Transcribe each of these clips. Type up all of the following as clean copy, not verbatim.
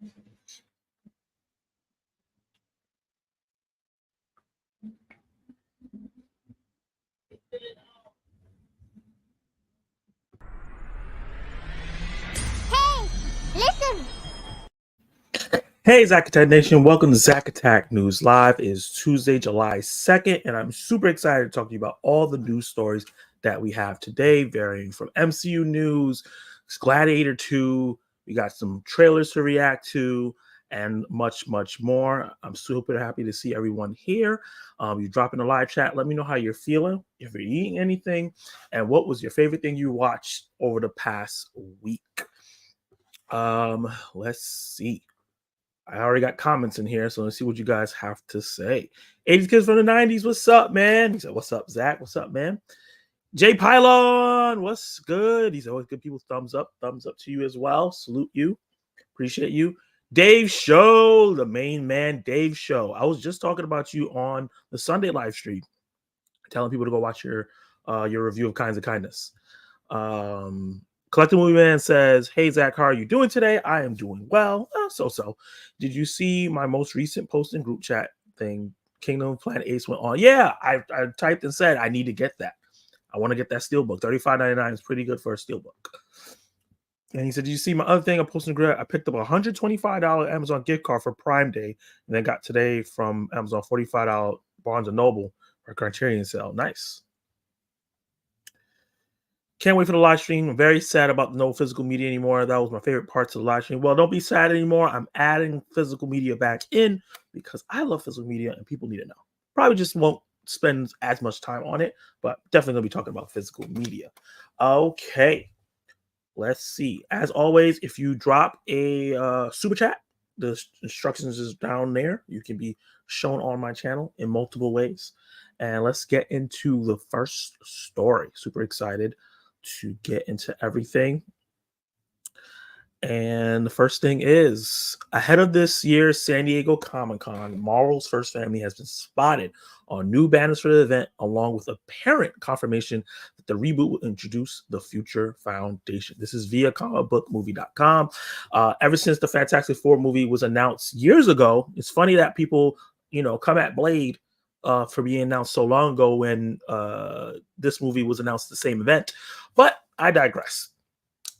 Hey, listen. Hey, Zack Attack Nation. Welcome to Zack Attack News Live. It is Tuesday, July 2nd, and I'm super excited to talk to you about all the news stories that we have today, varying from MCU news, Gladiator 2, we got some trailers to react to, and much, much more. I'm super happy to see everyone here. You drop in the live chat. Let me know how you're feeling, if you're eating anything, and what was your favorite thing you watched over the past week. Let's see. I already got comments in here, so let's see what you guys have to say. 80s kids from the 90s, what's up, man? He said, what's up, Zach? What's up, man? Jay Pylon, what's good? He's always good people. Thumbs up to you as well. Salute you. Appreciate you. Dave Show, the main man, Dave Show. I was just talking about you on the Sunday live stream, telling people to go watch your review of Kinds of Kindness. Collective Movie Man says, hey, Zach, how are you doing today? I am doing well. So. Did you see my most recent post in group chat thing? Kingdom of Planet Ace went on. Yeah, I typed and said, I need to get that. I want to get that steelbook. $35.99 is pretty good for a steelbook. And he said, did you see my other thing I posted in group? I picked up a $125 Amazon gift card for Prime Day, and then got today from Amazon $45 Barnes & Noble for Criterion sale. Nice. Can't wait for the live stream. I'm very sad about no physical media anymore. That was my favorite parts of the live stream. Well, don't be sad anymore. I'm adding physical media back in because I love physical media and people need to know. Probably just won't spend as much time on it, but definitely going to be talking about physical media. Okay, let's see. As always, if you drop a super chat, the instructions is down there. You can be shown on my channel in multiple ways. And let's get into the first story. Super excited to get into everything. And the first thing is, ahead of this year's San Diego Comic-Con, Marvel's first family has been spotted on new banners for the event, along with apparent confirmation that the reboot will introduce the Future Foundation. This is via comicbookmovie.com. Ever since the Fantastic Four movie was announced years ago, it's funny that people, come at Blade for being announced so long ago when this movie was announced at the same event. But I digress.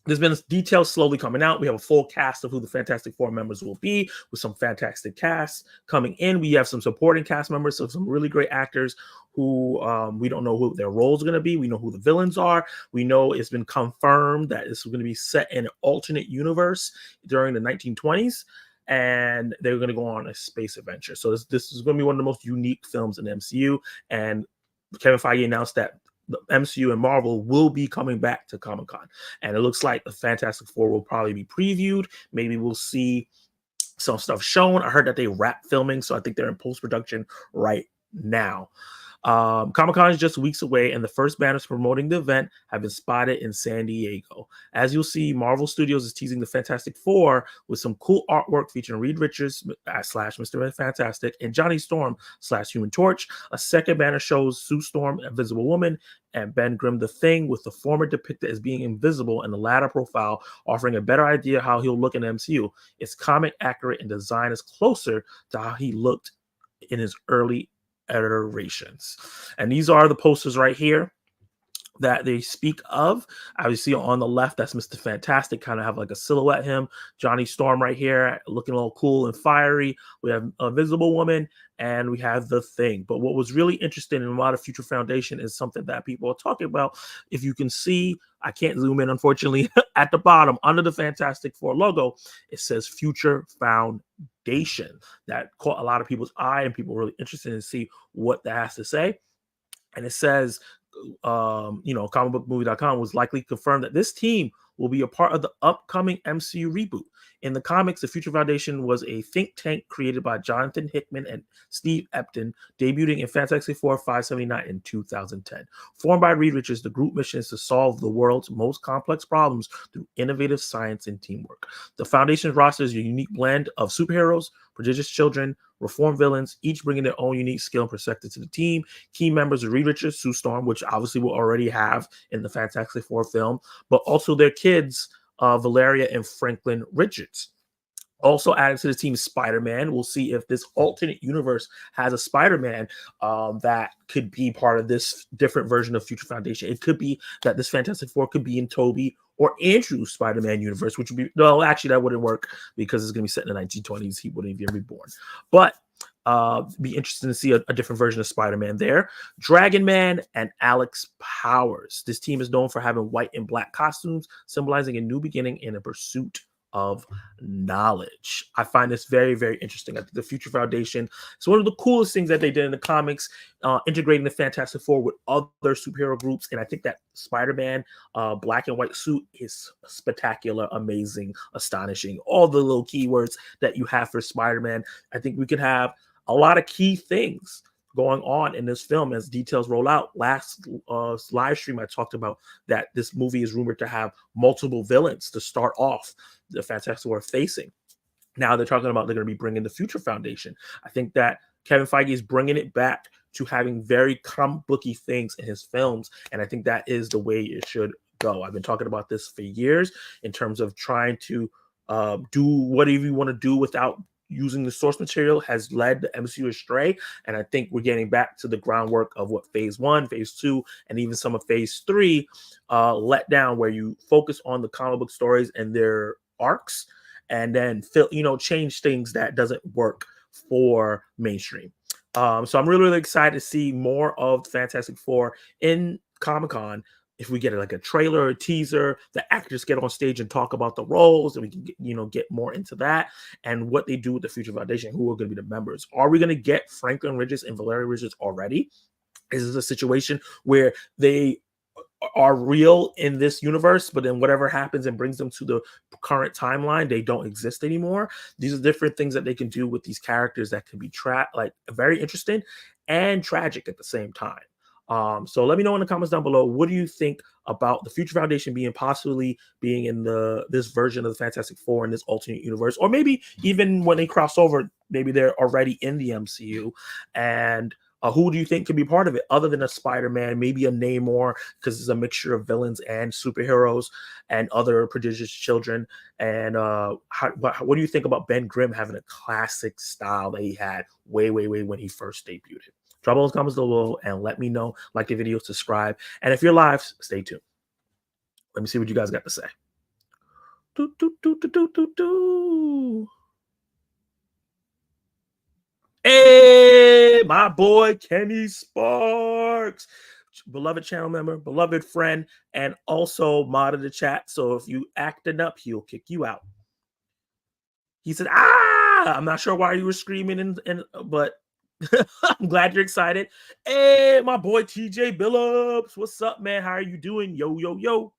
There's been details slowly coming out. We have a full cast of who the Fantastic Four members will be, with some fantastic casts coming in. We have some supporting cast members, so some really great actors who we don't know who their roles are going to be. We know who the villains are. We know it's been confirmed that this is going to be set in an alternate universe during the 1920s. And they're going to go on a space adventure. So this is going to be one of the most unique films in the MCU. And Kevin Feige announced that the MCU and Marvel will be coming back to Comic-Con. And it looks like the Fantastic Four will probably be previewed. Maybe we'll see some stuff shown. I heard that they wrapped filming, so I think they're in post-production right now. Comic-Con is just weeks away, and the first banners promoting the event have been spotted in San Diego. As you'll see, Marvel Studios is teasing the Fantastic Four with some cool artwork featuring Reed Richards / Mr. Fantastic and Johnny Storm / Human Torch. A second banner shows Sue Storm, Invisible Woman, and Ben Grimm the Thing, with the former depicted as being invisible and the latter profile offering a better idea how he'll look in the MCU. It's comic accurate and design is closer to how he looked in his early iterations. And these are the posters right here that they speak of. Obviously on the left, that's Mr. Fantastic, kind of have like a silhouette him. Johnny Storm right here, looking a little cool and fiery. We have Invisible Woman, and we have the Thing. But what was really interesting in a lot of Future Foundation is something that people are talking about. If you can see, I can't zoom in, unfortunately, at the bottom, under the Fantastic Four logo, it says Future Foundation. That caught a lot of people's eye, and people were really interested to see what that has to say. And it says, comicbookmovie.com was likely confirmed that this team will be a part of the upcoming MCU reboot. In the comics, the Future Foundation was a think tank created by Jonathan Hickman and Steve Epton, debuting in Fantastic Four 579 in 2010. Formed by Reed Richards, the group mission is to solve the world's most complex problems through innovative science and teamwork. The Foundation's roster is a unique blend of superheroes, prodigious children, reformed villains, each bringing their own unique skill and perspective to the team. Key members are Reed Richards, Sue Storm, which obviously we'll already have in the Fantastic Four film, but also their kids, Valeria and Franklin Richards. Also added to the team is Spider-Man. We'll see if this alternate universe has a Spider-Man that could be part of this different version of Future Foundation. It could be that this Fantastic Four could be in Toby or Andrew's Spider-Man universe, which would be, no, actually that wouldn't work because it's going to be set in the 1920s. He wouldn't even be born. But be interesting to see a different version of Spider-Man there. Dragon Man and Alex Powers. This team is known for having white and black costumes, symbolizing a new beginning in a pursuit of knowledge. I find this very, very interesting. I think the Future Foundation is one of the coolest things that they did in the comics, integrating the Fantastic Four with other superhero groups. And I think that Spider-Man black and white suit is spectacular, amazing, astonishing. All the little keywords that you have for Spider-Man. I think we could have a lot of key things going on in this film as details roll out. Last live stream, I talked about that this movie is rumored to have multiple villains to start off the Fantastic Four facing. Now they're talking about they're going to be bringing the Future Foundation. I think that Kevin Feige is bringing it back to having very comic booky things in his films, and I think that is the way it should go. I've been talking about this for years in terms of trying to do whatever you want to do without using the source material has led the MCU astray. And I think we're getting back to the groundwork of what phase 1, phase 2, and even some of phase 3 let down, where you focus on the comic book stories and their arcs and then change things that doesn't work for mainstream. So I'm really, really excited to see more of Fantastic Four in Comic-Con. If we get like a trailer or a teaser, the actors get on stage and talk about the roles, and we can get more into that and what they do with the Future Foundation, who are going to be the members. Are we going to get Franklin Richards and Valeria Richards already? Is this a situation where they are real in this universe, but then whatever happens and brings them to the current timeline, they don't exist anymore? These are different things that they can do with these characters that can be very interesting and tragic at the same time. So let me know in the comments down below, what do you think about the Future Foundation possibly being in this version of the Fantastic Four in this alternate universe, or maybe even when they cross over, maybe they're already in the MCU, and who do you think could be part of it other than a Spider-Man, maybe a Namor, because it's a mixture of villains and superheroes and other prodigious children? And what do you think about Ben Grimm having a classic style that he had way when he first debuted? Drop all those comments below and let me know. Like the video, subscribe, and if you're live, stay tuned. Let me see what you guys got to say. Hey, my boy Kenny Sparks, beloved channel member, beloved friend, and also mod of the chat. So if you acting up, he'll kick you out. He said, I'm not sure why you were screaming, but I'm glad you're excited. Hey, my boy TJ Billups, what's up, man? How are you doing? Yo.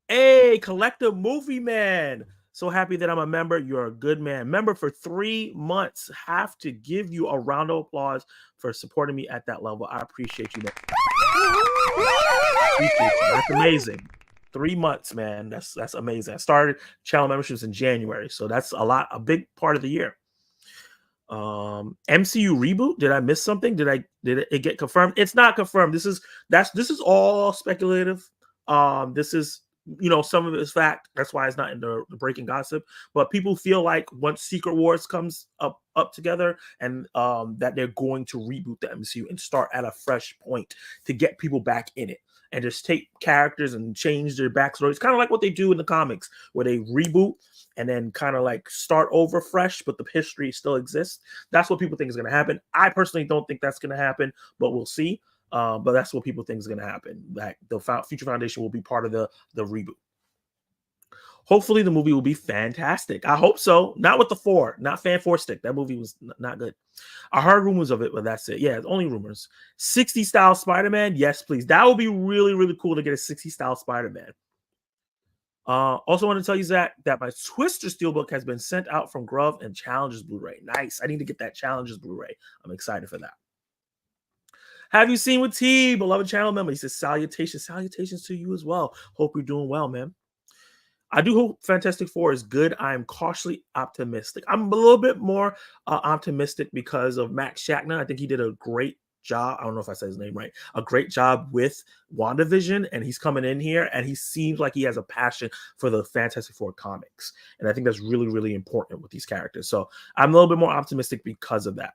Hey, Collective Movie Man. So happy that I'm a member. You're a good man. Member for 3 months. Have to give you a round of applause for supporting me at that level. I appreciate you, man. That's amazing. 3 months, man. That's amazing. I started channel memberships in January, so that's a big part of the year. MCU reboot. Did I miss something? Did it get confirmed? It's not confirmed. This is all speculative. This is some of it is fact. That's why it's not in the breaking gossip. But people feel like once Secret Wars comes up together, and that they're going to reboot the MCU and start at a fresh point to get people back in it and just take characters and change their backstories, kind of like what they do in the comics, where they reboot and then kind of like start over fresh, but the history still exists. That's what people think is going to happen. I personally don't think that's going to happen, but we'll see. But that's what people think is going to happen. That the Future Foundation will be part of the reboot. Hopefully the movie will be fantastic. I hope so. Not with the 4, not Fan 4 Stick. That movie was not good. I heard rumors of it, but that's it. Yeah, it's only rumors. 60 style Spider-Man. Yes, please. That would be really, really cool to get a 60 style Spider-Man. Also want to tell you, Zack, that my Twister Steelbook has been sent out from Grove and Challenges Blu-ray. Nice. I need to get that Challenges Blu-ray. I'm excited for that. Have you seen with T, beloved channel member? He says, salutations. Salutations to you as well. Hope you're doing well, man. I do hope Fantastic Four is good. I am cautiously optimistic. I'm a little bit more optimistic because of Max Shackner. I think he did a great job. I don't know if I said his name right. A great job with WandaVision, and he's coming in here, and he seems like he has a passion for the Fantastic Four comics, and I think that's really, really important with these characters. So I'm a little bit more optimistic because of that.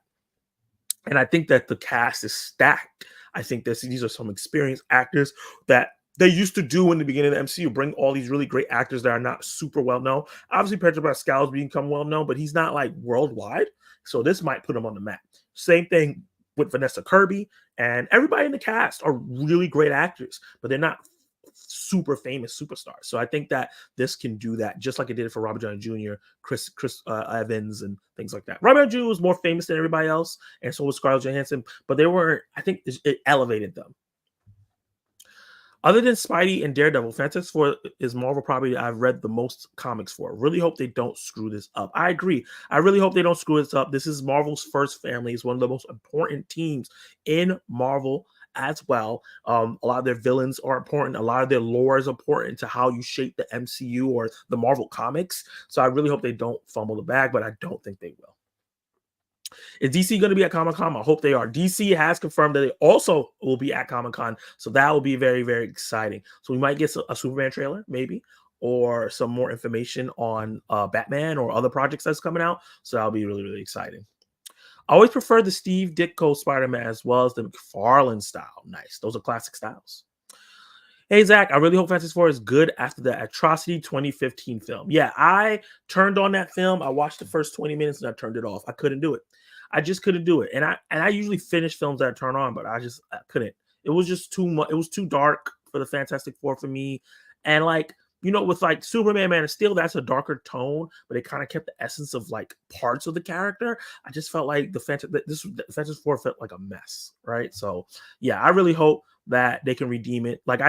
And I think that the cast is stacked. I think that these are some experienced actors that they used to do in the beginning of the MCU, bring all these really great actors that are not super well known. Obviously, Pedro Pascal has become well known, but he's not like worldwide. So this might put him on the map. Same thing with Vanessa Kirby, and everybody in the cast are really great actors, but they're not super famous superstars. So I think that this can do that, just like it did for Robert Downey Jr., Chris Evans, and things like that. Robert Downey Jr. was more famous than everybody else, and so was Scarlett Johansson, but they weren't. I think it elevated them. Other than Spidey and Daredevil, Fantastic Four is Marvel property I've read the most comics for. Really hope they don't screw this up. I agree. I really hope they don't screw this up. This is Marvel's first family. It's one of the most important teams in Marvel as well. A lot of their villains are important. A lot of their lore is important to how you shape the MCU or the Marvel comics. So I really hope they don't fumble the bag, but I don't think they will. Is DC going to be at Comic-Con? I hope they are. DC has confirmed that they also will be at Comic-Con, so that will be very, very exciting. So we might get a Superman trailer, maybe, or some more information on Batman or other projects that's coming out. So that'll be really, really exciting. I always prefer the Steve Ditko Spider-Man as well as the McFarlane style. Nice. Those are classic styles. Hey, Zach, I really hope Fantastic Four is good after the Atrocity 2015 film. Yeah, I turned on that film. I watched the first 20 minutes and I turned it off. I couldn't do it. I just couldn't do it. And I usually finish films that I turn on, but I couldn't. It was just too much. It was too dark for the Fantastic Four for me. And like, you know, with like Superman, Man of Steel, that's a darker tone, but it kind of kept the essence of like parts of the character. I just felt like the Fantastic Four felt like a mess, right? So yeah, I really hope that they can redeem it. Like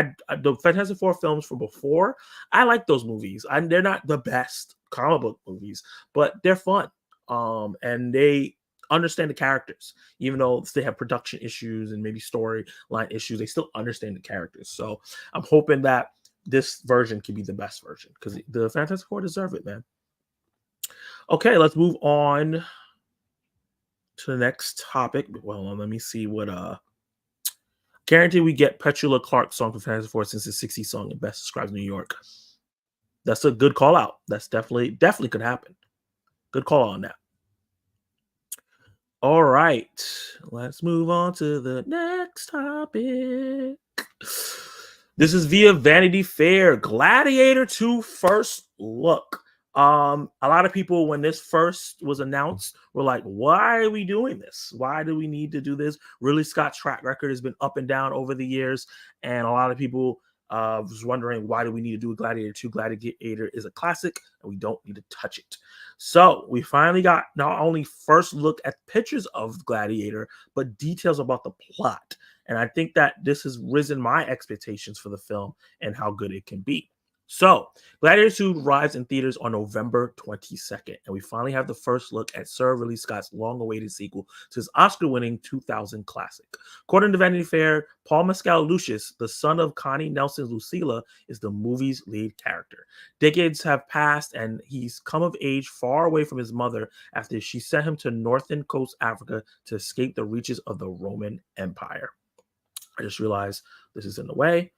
the Fantastic Four films from before, I like those movies. They're not the best comic book movies, but they're fun. And they understand the characters, even though they have production issues and maybe storyline issues, they still understand the characters. So I'm hoping that this version can be the best version because the Fantastic Four deserve it, man. Okay, let's move on to the next topic. Well, let me see what guarantee we get Petula Clark song for Fantastic Four since it's 60 song and best describes New York. That's a good call out. That's definitely could happen. Good call on that. All right, let's move on to the next topic. This is via Vanity Fair. Gladiator 2 first look. A lot of people, when this first was announced, were like, why are we doing this? Why do we need to do this? Ridley Scott's track record has been up and down over the years, and a lot of people was wondering, why do we need to do a Gladiator 2? Gladiator is a classic, and we don't need to touch it. So we finally got not only first look at pictures of Gladiator, but details about the plot. And I think that this has risen my expectations for the film and how good it can be. So, Gladiator 2 arrives in theaters on November 22nd, and we finally have the first look at Sir Ridley Scott's long-awaited sequel to his Oscar-winning 2000 classic. According to Vanity Fair, Paul Mescal Lucius, the son of Connie Nelson's Lucilla, is the movie's lead character. Decades have passed, and he's come of age far away from his mother after she sent him to northern coast Africa to escape the reaches of the Roman Empire. I just realized this is in the way.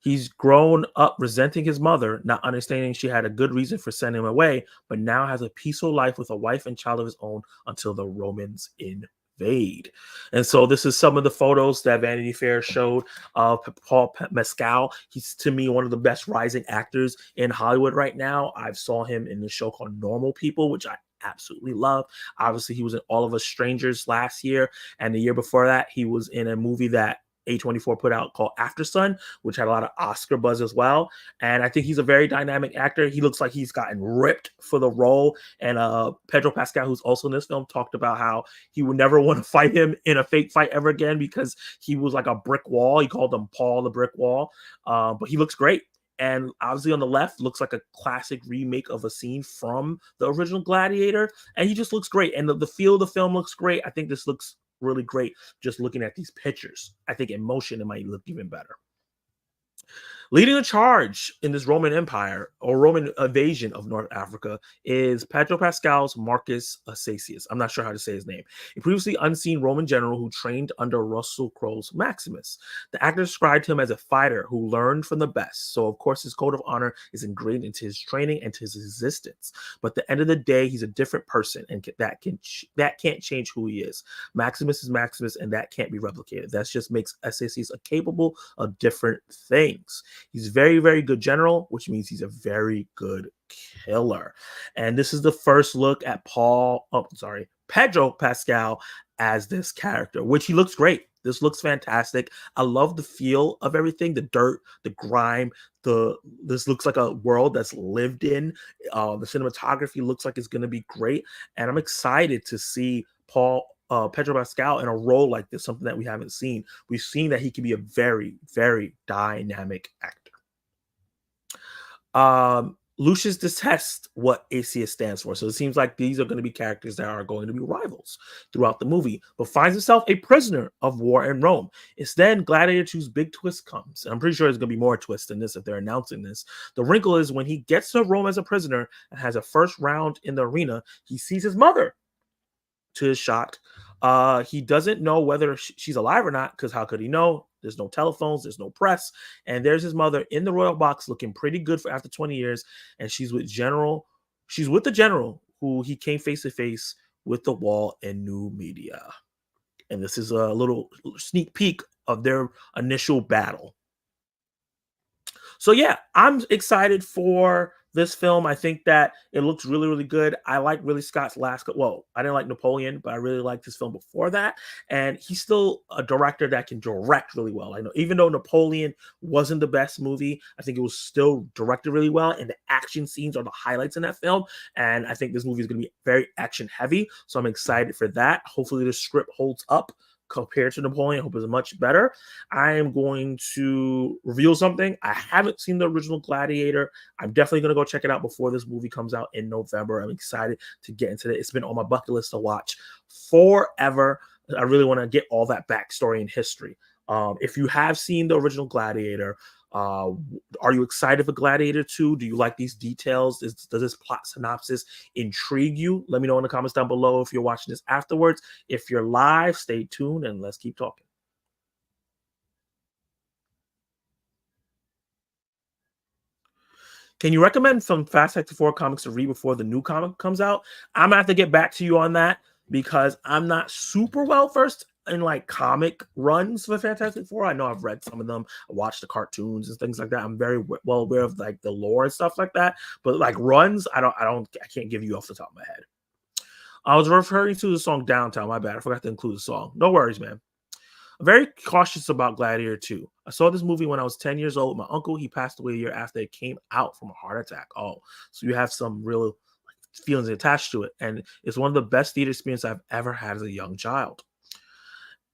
He's grown up resenting his mother, not understanding she had a good reason for sending him away, but now has a peaceful life with a wife and child of his own until the Romans invade. And so this is some of the photos that Vanity Fair showed of Paul Mescal. He's, to me, one of the best rising actors in Hollywood right now. I saw him in the show called Normal People, which I absolutely love. Obviously, he was in All of Us Strangers last year, and the year before that, he was in a movie that A24 put out called After Sun, which had a lot of Oscar buzz as well. And I think he's a very dynamic actor. He looks like he's gotten ripped for the role. And Pedro Pascal, who's also in this film, talked about how he would never want to fight him in a fake fight ever again because he was like a brick wall. He called him Paul the Brick Wall. But he looks great. And obviously on the left looks like a classic remake of a scene from the original Gladiator. And he just looks great. And the feel of the film looks great. I think this looks really great just looking at these pictures. I think in motion it might look even better. Leading the charge in this Roman Empire or Roman invasion of North Africa is Pedro Pascal's Marcus Acacius. I'm not sure how to say his name. A previously unseen Roman general who trained under Russell Crowe's Maximus. The actor described him as a fighter who learned from the best. So, of course, his code of honor is ingrained into his training and to his existence. But at the end of the day, he's a different person, and that can't change who he is. Maximus is Maximus, and that can't be replicated. That just makes Acacius capable of different things. He's very, very good general, which means he's a very good killer. And this is the first look at Pedro Pascal as this character, which he looks great. This looks fantastic. I love the feel of everything, the dirt, the grime, this looks like a world that's lived in. The cinematography looks like it's going to be great, and I'm excited to see Pedro Pascal in a role like this, something that we haven't seen. We've seen that he can be a very, very dynamic actor. Lucius detests what ACS stands for, so it seems like these are going to be characters that are going to be rivals throughout the movie, but finds himself a prisoner of war in Rome. It's then Gladiator 2's big twist comes, and I'm pretty sure there's going to be more twists than this if they're announcing this. The wrinkle is when he gets to Rome as a prisoner and has a first round in the arena, he sees his mother. To his shock, he doesn't know whether she's alive or not, because how could he know? There's no telephones, there's no press, and there's his mother in the royal box looking pretty good for after 20 years, and she's with the general who he came face to face with the wall in new media. And this is a little sneak peek of their initial battle. So yeah, I'm excited for this film. I think that it looks really, really good. I like Ridley Scott's last. Well, I didn't like Napoleon, but I really liked his film before that. And he's still a director that can direct really well. I know, even though Napoleon wasn't the best movie, I think it was still directed really well. And the action scenes are the highlights in that film. And I think this movie is going to be very action heavy. So I'm excited for that. Hopefully, the script holds up compared to Napoleon. I hope it's much better. I am going to reveal something. I haven't seen the original Gladiator. I'm definitely going to go check it out before this movie comes out in November. I'm excited to get into it. It's been on my bucket list to watch forever. I really want to get all that backstory and history. If you have seen the original Gladiator, are you excited for Gladiator 2? Do you like these details? Does this plot synopsis intrigue you? Let me know in the comments down below if you're watching this afterwards. If you're live, stay tuned and let's keep talking. Can you recommend some Fast 4 comics to read before the new comic comes out? I'm gonna have to get back to you on that because I'm not super well versed in like comic runs for Fantastic Four. I know I've read some of them, I watched the cartoons and things like that. I'm very well aware of like the lore and stuff like that. But like runs, I can't give you off the top of my head. I was referring to the song Downtown. My bad. I forgot to include the song. No worries, man. I'm very cautious about Gladiator 2. I saw this movie when I was 10 years old with my uncle. He passed away a year after it came out from a heart attack. Oh, so you have some real feelings attached to it. And it's one of the best theater experiences I've ever had as a young child.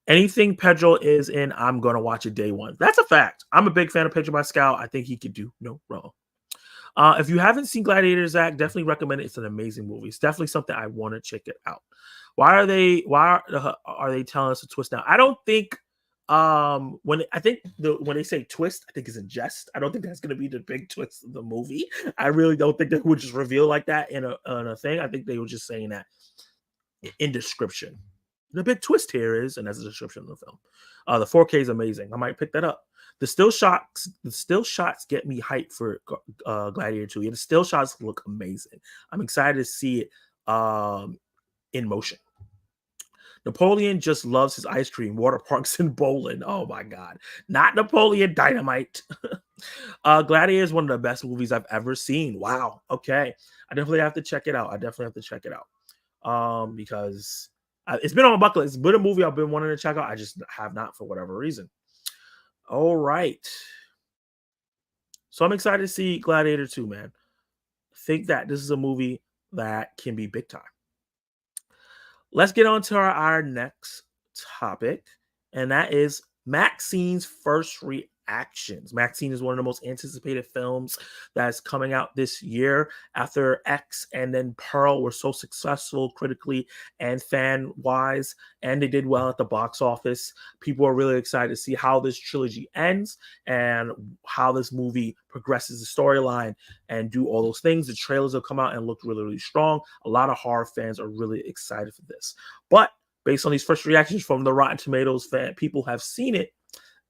Anything Pedro is in, I'm going to watch it day one. That's a fact. I'm a big fan of Pedro Pascal. I think he could do no wrong. If you haven't seen Gladiator, Zack, definitely recommend it. It's an amazing movie. It's definitely something I want to check it out. Why are they telling us to twist now? I don't think when they say twist, I think it's in jest. I don't think that's going to be the big twist of the movie. I really don't think they would just reveal like that in a thing. I think they were just saying that in description. The big twist here is, and that's the description of the film. The 4K is amazing. I might pick that up. The still shots get me hyped for Gladiator 2. Yeah, the still shots look amazing. I'm excited to see it in motion. Napoleon just loves his ice cream, water parks, and bowling. Oh my God. Not Napoleon Dynamite. Gladiator is one of the best movies I've ever seen. Wow. Okay. I definitely have to check it out. Because it's been on my bucket list. It's been a movie I've been wanting to check out. I just have not for whatever reason. All right. So I'm excited to see Gladiator 2, man. I think that this is a movie that can be big time. Let's get on to our next topic, and that is Maxxine's first reactions. Maxine is one of the most anticipated films that's coming out this year after X and then Pearl were so successful critically and fan wise, and they did well at the box office. People are really excited to see how this trilogy ends and how this movie progresses the storyline and do all those things. The trailers have come out and looked really, really strong. A lot of horror fans are really excited for this. But based on these first reactions from the Rotten Tomatoes fan, people have seen it.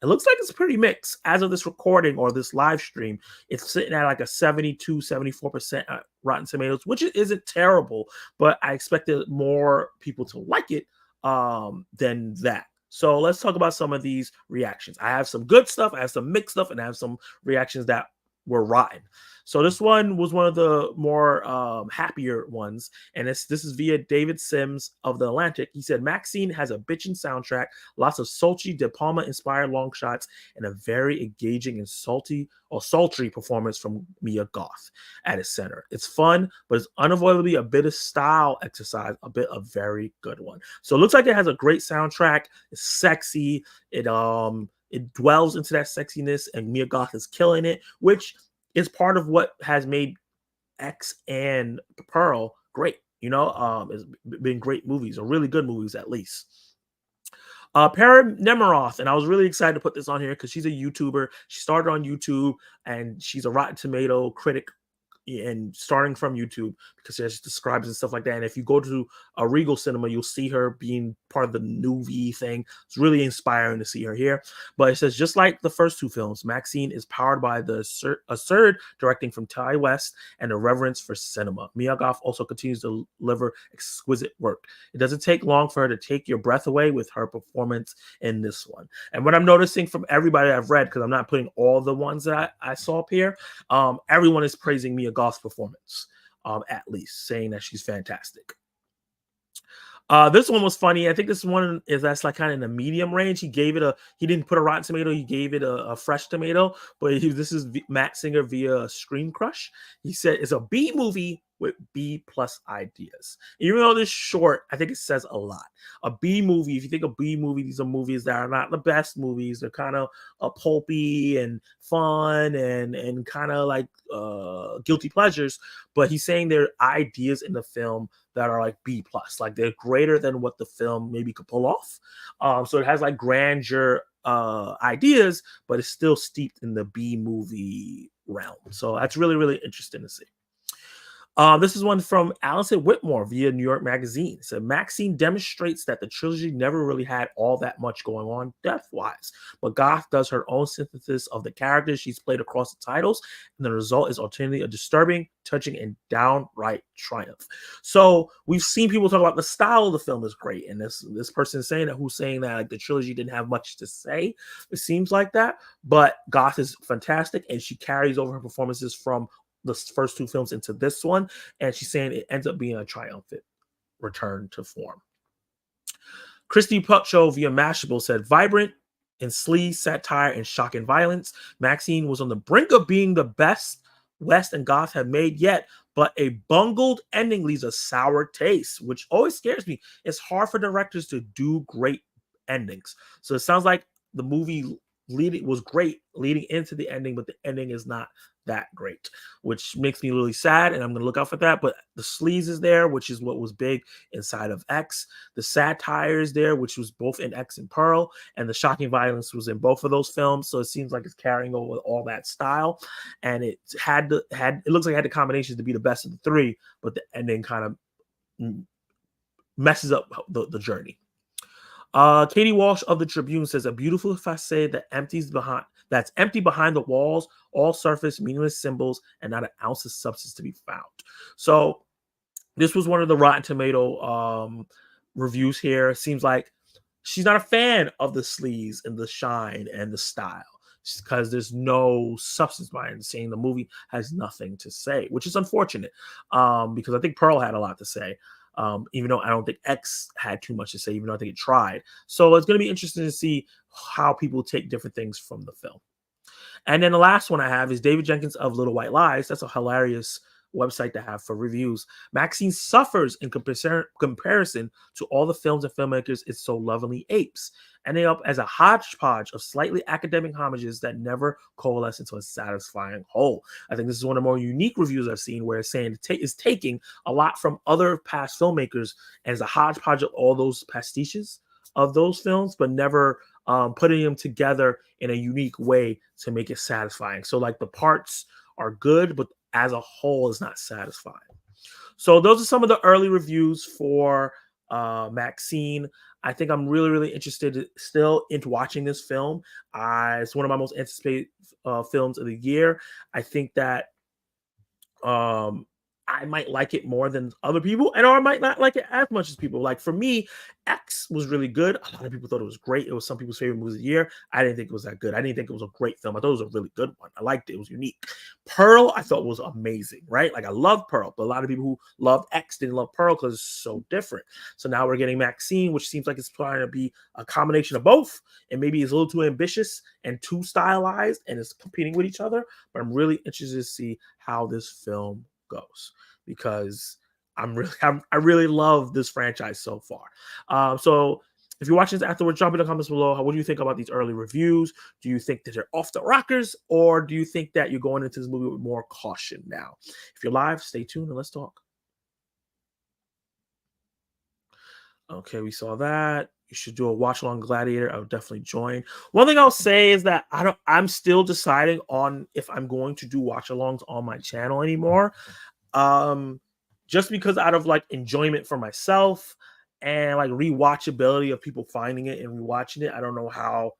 It looks like it's pretty mixed. As of this recording or this live stream, it's sitting at like a 72, 74% Rotten Tomatoes, which isn't terrible, but I expected more people to like it than that. So let's talk about some of these reactions. I have some good stuff, I have some mixed stuff, and I have some reactions that were rotten. So this one was one of the more happier ones, and this is via David Sims of The Atlantic. He said, Maxxxine has a bitchin' soundtrack, lots of Sochi De Palma-inspired long shots, and a very engaging and sultry performance from Mia Goth at its center. It's fun, but it's unavoidably a bit of style exercise, a bit of very good one. So it looks like it has a great soundtrack. It's sexy. It dwells into that sexiness, and Mia Goth is killing it, which is part of what has made X and Pearl great. It's been great movies, or really good movies at least. Para Nemiroth, and I was really excited to put this on here because she's a YouTuber. She started on YouTube, and she's a Rotten Tomato critic, and starting from YouTube because she describes and stuff like that. And if you go to a Regal Cinema, you'll see her being part of the new V thing. It's really inspiring to see her here. But it says, just like the first two films, Maxxxine is powered by the absurd directing from Ty West and a reverence for cinema. Mia Goth also continues to deliver exquisite work. It doesn't take long for her to take your breath away with her performance in this one. And what I'm noticing from everybody I've read, because I'm not putting all the ones that I saw up here, everyone is praising Mia Goth's performance, at least saying that she's fantastic. This one was funny. I think this one that's like kind of in the medium range. He didn't put a Rotten Tomato. He gave it a fresh tomato. But this is Matt Singer via Screen Crush. He said it's a B movie with B+ ideas. Even though this short, I think it says a lot. A B movie, if you think of B movie, these are movies that are not the best movies. They're kind of pulpy and fun and kind of like guilty pleasures. But he's saying there are ideas in the film that are like B+, like they're greater than what the film maybe could pull off. So it has like grandeur ideas, but it's still steeped in the B movie realm. So that's really, really interesting to see. This is one from Allison Whitmore via New York Magazine. So Maxxxine demonstrates that the trilogy never really had all that much going on depth-wise, but Goth does her own synthesis of the characters she's played across the titles, and the result is ultimately a disturbing, touching, and downright triumph. So we've seen people talk about the style of the film is great, and this person is saying that like the trilogy didn't have much to say. It seems like that, but Goth is fantastic, and she carries over her performances from the first two films into this one, and she's saying it ends up being a triumphant return to form. Christy Puckcho via Mashable said, vibrant in sleaze, satire, and shocking violence, Maxxxine was on the brink of being the best West and Goth have made yet, but a bungled ending leaves a sour taste, which always scares me. It's hard for directors to do great endings. So it sounds like the movie was great leading into the ending, but the ending is not that great, which makes me really sad, and I'm going to look out for that. But the sleaze is there, which is what was big inside of X. The satire is there, which was both in X and Pearl, and the shocking violence was in both of those films. So it seems like it's carrying over all that style, and it looks like it had the combinations to be the best of the three, but the ending kind of messes up the journey. Katie Walsh of the Tribune says, a beautiful facade that's empty behind the walls, all surface, meaningless symbols, and not an ounce of substance to be found. So this was one of the Rotten Tomato reviews here. It seems like she's not a fan of the sleaze and the shine and the style, because there's no substance behind it, saying the movie has nothing to say, which is unfortunate, because I think Pearl had a lot to say. Even though I don't think X had too much to say, even though I think it tried. So it's going to be interesting to see how people take different things from the film. And then the last one I have is David Jenkins of Little White Lies. That's a hilarious website to have for reviews. Maxxxine suffers in comparison to all the films and filmmakers it so lovingly apes, ending up as a hodgepodge of slightly academic homages that never coalesce into a satisfying whole. I think this is one of the more unique reviews I've seen, where it's saying it's taking a lot from other past filmmakers as a hodgepodge of all those pastiches of those films, but never putting them together in a unique way to make it satisfying. So like the parts are good, but as a whole is not satisfying. So those are some of the early reviews for Maxxxine. I think I'm really, really interested still into watching this film. It's one of my most anticipated films of the year. I think that I might like it more than other people, or I might not like it as much as people. Like for me, X was really good. A lot of people thought it was great. It was some people's favorite movies of the year. I didn't think it was that good. I didn't think it was a great film. I thought it was a really good one. I liked it. It was unique. Pearl, I thought was amazing, right? Like I love Pearl, but a lot of people who loved X didn't love Pearl because it's so different. So now we're getting Maxxxine, which seems like it's trying to be a combination of both, and maybe it's a little too ambitious and too stylized, and it's competing with each other. But I'm really interested to see how this film goes, because I really love this franchise so far. So if you're watching this afterwards, drop in the comments below. What do you think about these early reviews? Do you think that they're off the rockers, or do you think that you're going into this movie with more caution now? If you're live, stay tuned and let's talk. Okay, we saw that. You should do a watch along Gladiator. I would definitely join. One thing I'll say is that I'm still deciding on if I'm going to do watch alongs on my channel anymore. Just because out of like enjoyment for myself and like rewatchability of people finding it and rewatching it. I don't know how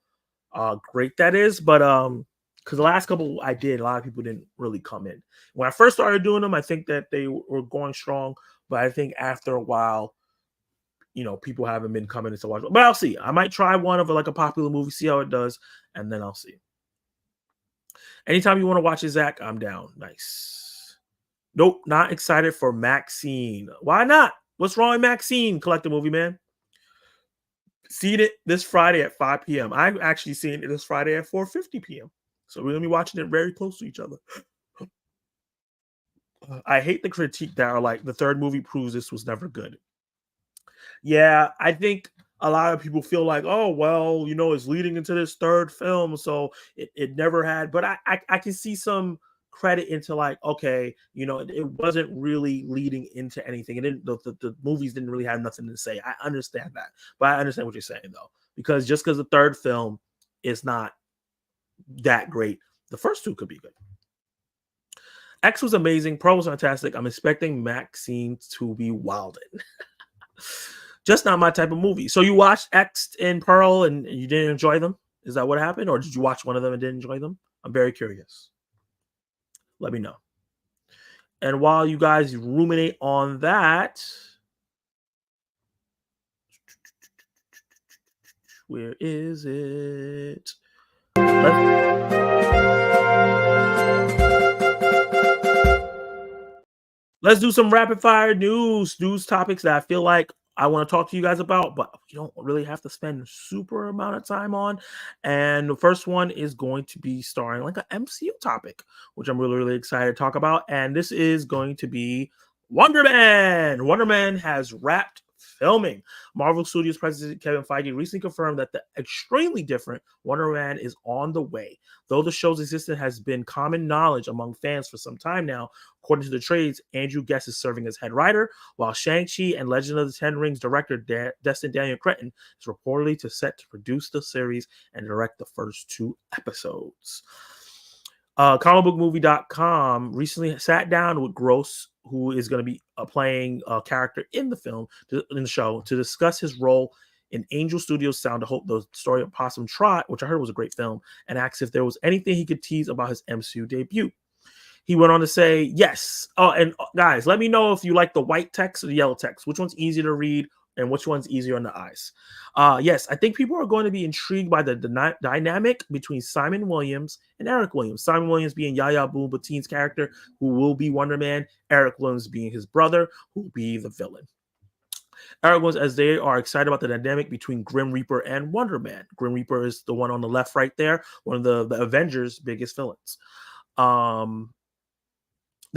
great that is, but because the last couple I did, a lot of people didn't really come in. When I first started doing them, I think that they were going strong, but I think after a while, people haven't been coming in to watch. But I'll see. I might try one of like a popular movie, see how it does, and then I'll see. Anytime you want to watch it, Zach, I'm down. Nice. Nope, not excited for Maxxxine. Why not? What's wrong with Maxxxine? Collector movie, man. Seen it this Friday at 5 p.m. I'm actually seeing it this Friday at 4:50 p.m. So we're gonna be watching it very close to each other. I hate the critique that are like the third movie proves this was never good. Yeah, I think a lot of people feel like, oh well, it's leading into this third film, so it never had. But I can see some credit into like, okay, it wasn't really leading into anything. It didn't. The movies didn't really have nothing to say. I understand that, but I understand what you're saying though, because just because the third film is not that great, the first two could be good. X was amazing. Pearl was fantastic. I'm expecting Maxxxine to be wildin'. Just not my type of movie. So you watched X and Pearl and you didn't enjoy them? Is that what happened? Or did you watch one of them and didn't enjoy them? I'm very curious. Let me know. And while you guys ruminate on that, where is it? Let's do some rapid fire news topics that I feel like I want to talk to you guys about, but you don't really have to spend super amount of time on. And the first one is going to be starring like an MCU topic, which I'm really, really excited to talk about. And this is going to be Wonder Man. Wonder Man has wrapped filming. Marvel Studios president Kevin Feige recently confirmed that the extremely different Wonder Man is on the way. Though the show's existence has been common knowledge among fans for some time now, according to the trades, Andrew Guest is serving as head writer, while Shang-Chi and Legend of the Ten Rings director Destin Daniel Cretton is reportedly set to produce the series and direct the first 2 episodes. Comicbookmovie.com recently sat down with Gross, who is going to be playing a character in the show, to discuss his role in Angel Studios' Sound of Hope, the story of Possum Trot, which I heard was a great film, and asked if there was anything he could tease about his MCU debut. He went on to say, yes. Oh, and guys, let me know if you like the white text or the yellow text. Which one's easier to read and which one's easier on the eyes? Yes, I think people are going to be intrigued by the dynamic between Simon Williams and Eric Williams. Simon Williams being Yahya Abdul-Mateen's character, who will be Wonder Man. Eric Williams being his brother, who will be the villain. Eric Williams, as they are excited about the dynamic between Grim Reaper and Wonder Man. Grim Reaper is the one on the left right there, one of the Avengers' biggest villains.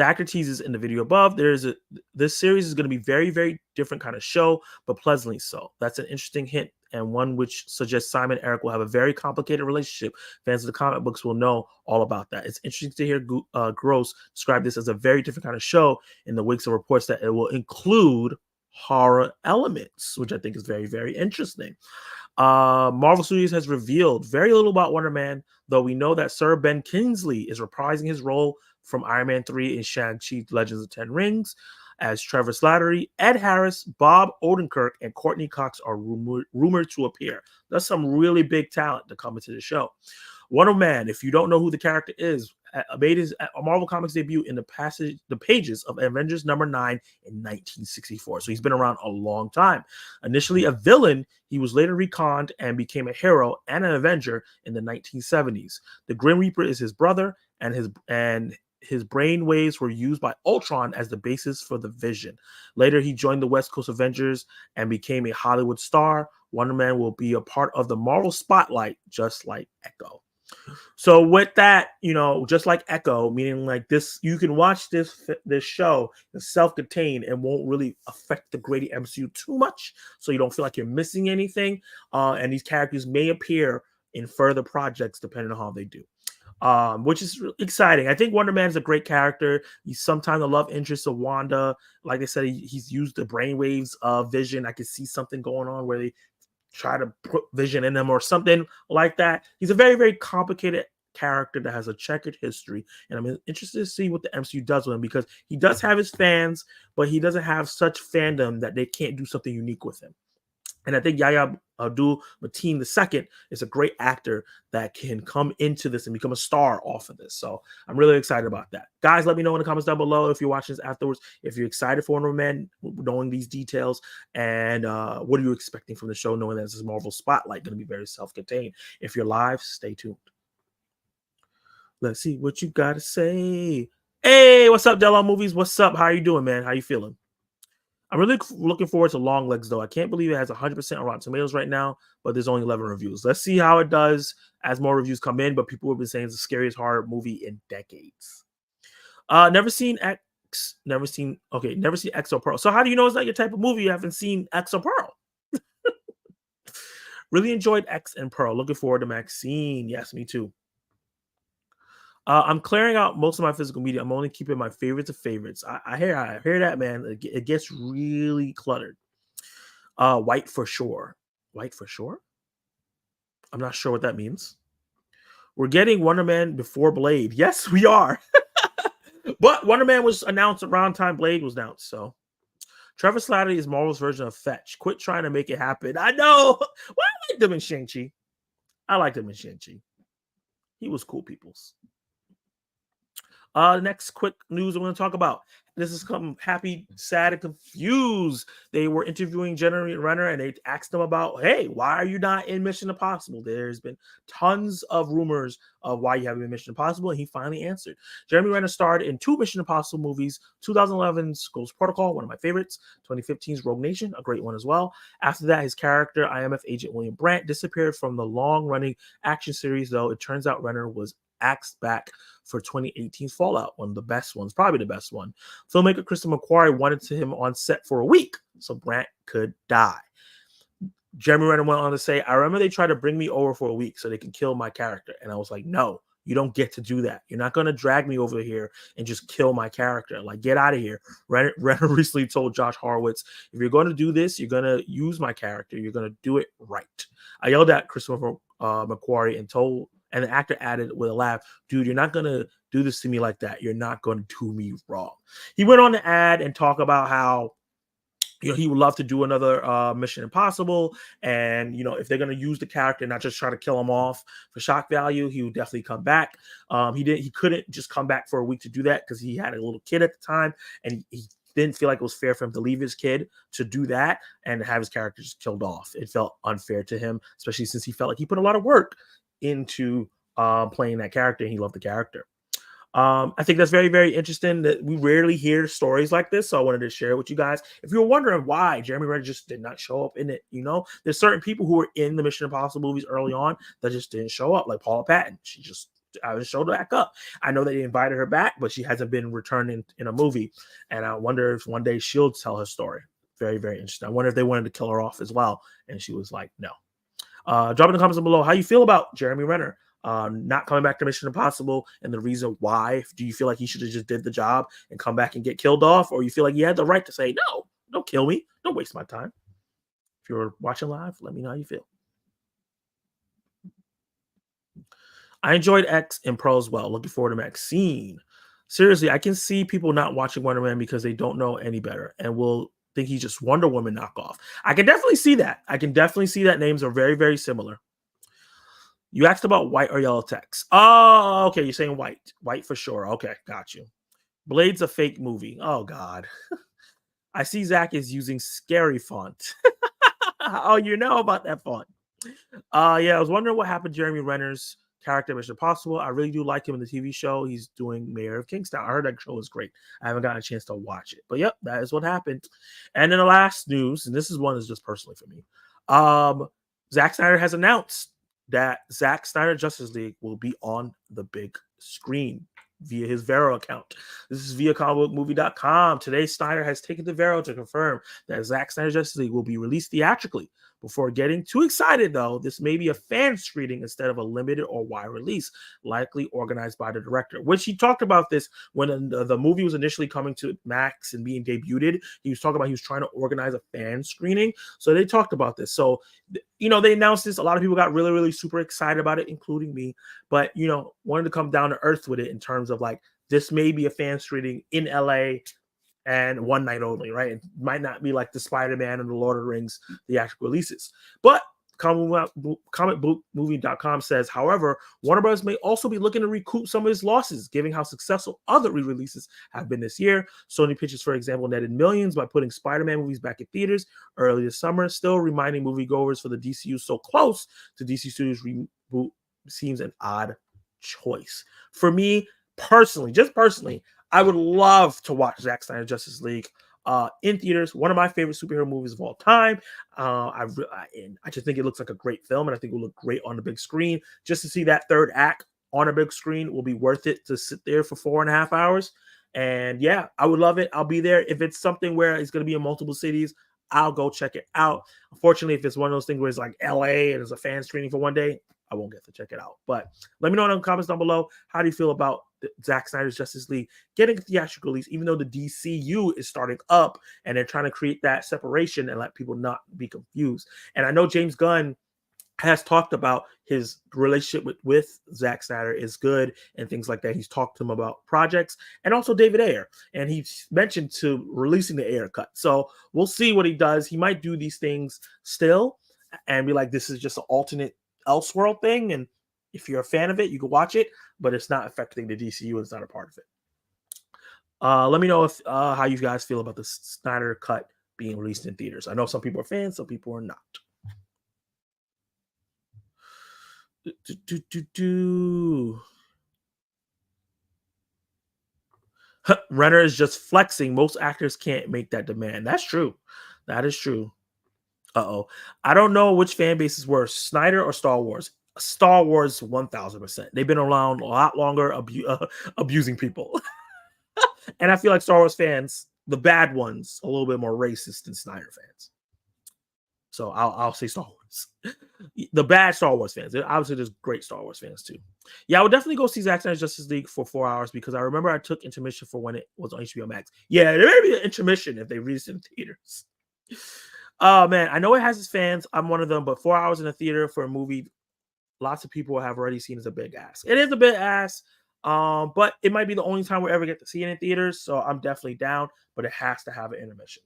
The actor teases in the video above. This series is going to be very, very different kind of show, but pleasantly so. That's an interesting hint, and one which suggests Simon and Eric will have a very complicated relationship. Fans of the comic books will know all about that. It's interesting to hear Gross describe this as a very different kind of show in the wake of reports that it will include horror elements, which I think is very, very interesting. Marvel Studios has revealed very little about Wonder Man, though we know that Sir Ben Kingsley is reprising his role from Iron Man 3 in Shang-Chi Legends of Ten Rings as Trevor Slattery. Ed Harris, Bob Odenkirk, and Courtney Cox are rumored to appear. That's some really big talent to come into the show. Wonder Man, if you don't know who the character is, made his Marvel Comics debut in the pages of Avengers number 9 in 1964. So he's been around a long time. Initially a villain, he was later reconned and became a hero and an Avenger in the 1970s. The Grim Reaper is his brother, and his brain waves were used by Ultron as the basis for the Vision. Later, he joined the West Coast Avengers and became a Hollywood star. Wonder Man will be a part of the Marvel spotlight, just like Echo. So with that, just like Echo, meaning like this, you can watch this show as self-contained and won't really affect the Grady MCU too much, so you don't feel like you're missing anything. And these characters may appear in further projects depending on how they do. Which is exciting. I think Wonder Man is a great character. He's sometimes a love interest of Wanda. Like I said, he's used the brainwaves of Vision. I could see something going on where they try to put Vision in him or something like that. He's a very, very complicated character that has a checkered history, and I'm interested to see what the MCU does with him, because he does have his fans, but he doesn't have such fandom that they can't do something unique with him. And I think Yahya Abdul-Mateen II is a great actor that can come into this and become a star off of this. So I'm really excited about that. Guys, let me know in the comments down below if you're watching this afterwards, if you're excited for Wonder Man, knowing these details, and what are you expecting from the show, knowing that this is Marvel Spotlight, going to be very self-contained. If you're live, stay tuned. Let's see what you got to say. Hey, what's up, Delon Movies? What's up? How are you doing, man? How you feeling? I'm really looking forward to Longlegs, though. I can't believe it has 100% on Rotten Tomatoes right now, but there's only 11 reviews. Let's see how it does as more reviews come in, but people have been saying it's the scariest horror movie in decades. Never seen X or Pearl. So how do you know it's not your type of movie? You haven't seen X or Pearl. Really enjoyed X and Pearl. Looking forward to Maxxxine. Yes, me too. I'm clearing out most of my physical media. I'm only keeping my favorites of favorites. I hear that, man. It gets really cluttered. White for sure. White for sure? I'm not sure what that means. We're getting Wonder Man before Blade. Yes, we are. But Wonder Man was announced around time Blade was announced. So Trevor Slattery is Marvel's version of Fetch. Quit trying to make it happen. I know. Well, I liked him in Shang-Chi. He was cool, peoples. Next quick news I'm going to talk about. This is happy, sad, and confused. They were interviewing Jeremy Renner, and they asked him about, hey, why are you not in Mission Impossible? There's been tons of rumors of why you haven't been in Mission Impossible, and he finally answered. Jeremy Renner starred in 2 Mission Impossible movies, 2011's Ghost Protocol, one of my favorites, 2015's Rogue Nation, a great one as well. After that, his character, IMF agent William Brandt, disappeared from the long-running action series, though it turns out Renner was axed back for 2018's Fallout, one of the best ones, probably the best one. Filmmaker Kristen McQuarrie wanted him on set for a week so Brandt could die. Jeremy Renner went on to say, I remember they tried to bring me over for a week so they can kill my character. And I was like, no, you don't get to do that. You're not going to drag me over here and just kill my character. Like, get out of here. Renner recently told Josh Horowitz, if you're going to do this, you're going to use my character. You're going to do it right. I yelled at Christopher McQuarrie and the actor added with a laugh, dude, you're not going to do this to me like that. You're not going to do me wrong. He went on to add and talk about how, he would love to do another Mission Impossible. And, if they're going to use the character and not just try to kill him off for shock value, he would definitely come back. He couldn't just come back for a week to do that because he had a little kid at the time. And he didn't feel like it was fair for him to leave his kid to do that and have his character just killed off. It felt unfair to him, especially since he felt like he put a lot of work into playing that character, and he loved the character. I think that's very, very interesting that we rarely hear stories like this, so I wanted to share it with you guys. If you were wondering why Jeremy Renner just did not show up in it, there's certain people who were in the Mission Impossible movies early on that just didn't show up, like Paula Patton. She just show back up. I know they invited her back, but she hasn't been returned in a movie. And I wonder if one day she'll tell her story. Very, very interesting. I wonder if they wanted to kill her off as well. And she was like, no. Drop in the comments below how you feel about Jeremy Renner not coming back to Mission Impossible and the reason why. Do you feel like he should have just did the job and come back and get killed off? Or you feel like he had the right to say, no, don't kill me. Don't waste my time. If you're watching live, let me know how you feel. I enjoyed X and Pro as well. Looking forward to Maxxxine. Seriously, I can see people not watching Wonder Man because they don't know any better and will think he's just Wonder Woman knockoff. I can definitely see that. I can definitely see that names are very, very similar. You asked about white or yellow text. Oh, okay. You're saying white. White for sure. Okay, got you. Blade's a fake movie. Oh, God. I see Zack is using scary font. Oh, you know about that font. Yeah, I was wondering what happened to Jeremy Renner's character in Mission Impossible. I really do like him in the TV show. He's doing Mayor of Kingstown. I heard that show was great. I haven't gotten a chance to watch it. But yep, that is what happened. And then the last news, and this is one that's just personally for me. Zack Snyder has announced that Zack Snyder Justice League will be on the big screen via his Vero account. This is via comicbookmovie.com. Today, Snyder has taken to Vero to confirm that Zack Snyder Justice League will be released theatrically. Before getting too excited, though, this may be a fan screening instead of a limited or wide release, likely organized by the director, which he talked about this when the movie was initially coming to Max and being debuted. He was talking about he was trying to organize a fan screening. So they talked about this. So, they announced this. A lot of people got really, really super excited about it, including me. But, wanted to come down to earth with it in terms of like, this may be a fan screening in LA and one night only, right? It might not be like the Spider-Man and the Lord of the Rings theatrical releases. But comicbookmovie.com says, however, Warner Bros. May also be looking to recoup some of its losses, given how successful other re-releases have been this year. Sony Pictures, for example, netted millions by putting Spider-Man movies back in theaters early this summer, still reminding moviegoers for the DCU so close to DC Studios reboot seems an odd choice. For me, personally, I would love to watch Zack Snyder Justice League in theaters. One of my favorite superhero movies of all time. I just think it looks like a great film, and I think it will look great on the big screen. Just to see that third act on a big screen will be worth it to sit there for 4.5 hours. And yeah, I would love it. I'll be there. If it's something where it's going to be in multiple cities, I'll go check it out. Unfortunately, if it's one of those things where it's like LA and it's a fan screening for one day, I won't get to check it out. But let me know in the comments down below. How do you feel about Zack Snyder's Justice League getting a theatrical release, even though the DCU is starting up and they're trying to create that separation and let people not be confused? And I know James Gunn has talked about his relationship with Zack Snyder is good and things like that. He's talked to him about projects, and also David Ayer. And he's mentioned to releasing the Ayer cut. So we'll see what he does. He might do these things still and be like, this is just an alternate Elseworld thing, and if you're a fan of it, you can watch it, but it's not affecting the DCU. It's not a part of it. Let me know if how you guys feel about the Snyder cut being released in theaters. I know some people are fans, some people are not. Renner is just flexing. Most actors can't make that demand. That's true. That is true. I don't know which fan base is worse, Snyder or Star Wars. Star Wars 1000%. They've been around a lot longer abusing people. And I feel like Star Wars fans, the bad ones, a little bit more racist than Snyder fans. So I'll say Star Wars. The bad Star Wars fans. Obviously, there's great Star Wars fans too. Yeah, I would definitely go see Zack Snyder's Justice League for 4 hours because I remember I took intermission for when it was on HBO Max. Yeah, there may be an intermission if they release it in theaters. Oh man, I know it has its fans. I'm one of them, but 4 hours in a theater for a movie, lots of people have already seen as a big ass. It is a big ass, but it might be the only time we ever get to see it in theaters. So I'm definitely down, but it has to have an intermission.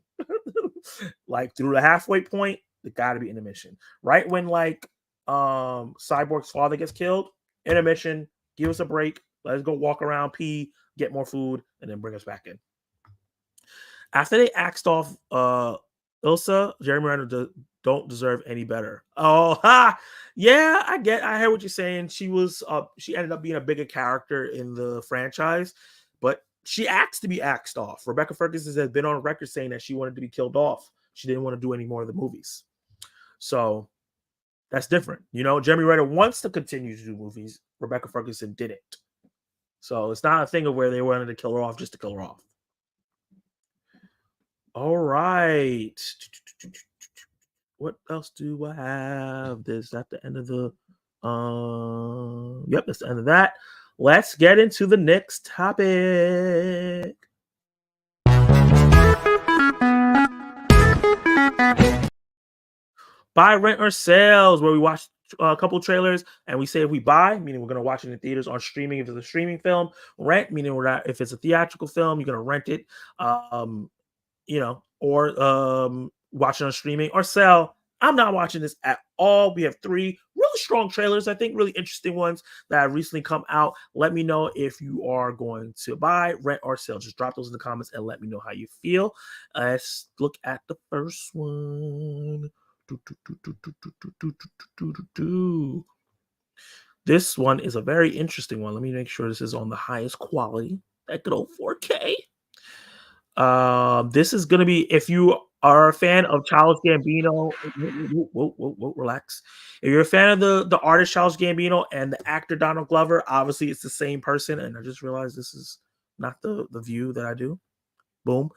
Like through the halfway point, it got to be intermission. Right when like Cyborg's father gets killed, intermission. Give us a break. Let's go walk around, pee, get more food, and then bring us back in. After they axed off Ilsa, Jeremy Renner don't deserve any better. Oh, ha! Yeah, I heard what you're saying. She ended up being a bigger character in the franchise, but she asked to be axed off. Rebecca Ferguson has been on record saying that she wanted to be killed off. She didn't want to do any more of the movies. So That's different. Jeremy Renner wants to continue to do movies. Rebecca Ferguson didn't. So it's not a thing of where they wanted to kill her off just to kill her off. All right. What else do I have? Is that the end of the yep, that's the end of that. Let's get into the next topic. Buy, rent, or sales, where we watch a couple trailers and we say if we buy, meaning we're going to watch it in theaters, or streaming if it's a streaming film. Rent, meaning if it's a theatrical film, you're going to rent it, or watch it on streaming. Or sell, I'm not watching this at all. We have 3 really strong trailers, I think really interesting ones that have recently come out. Let me know if you are going to buy, rent, or sell. Just drop those in the comments and let me know how you feel. Let's look at the first one. This one is a very interesting one. Let me make sure this is on the highest quality. That good old 4K. This is going to be, if you are a fan of Childish Gambino, relax. If you're a fan of the artist Childish Gambino and the actor Donald Glover, obviously it's the same person. And I just realized this is not the view that I do. Boom.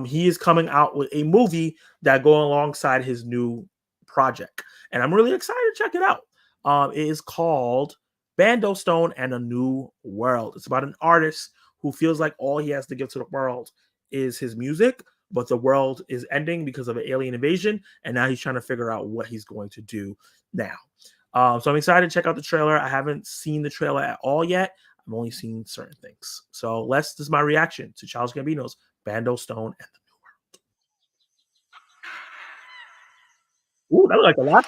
He is coming out with a movie that go alongside his new project, and I'm really excited to check it out. It is called Bando Stone and a New World. It's about an artist who feels like all he has to give to the world is his music, but the world is ending because of an alien invasion, and now he's trying to figure out what he's going to do now. So I'm excited to check out the trailer. I haven't seen the trailer at all yet. I've only seen certain things. So this is my reaction to Childish Gambino's Bando Stone and the New World. Ooh, that looked like a lot.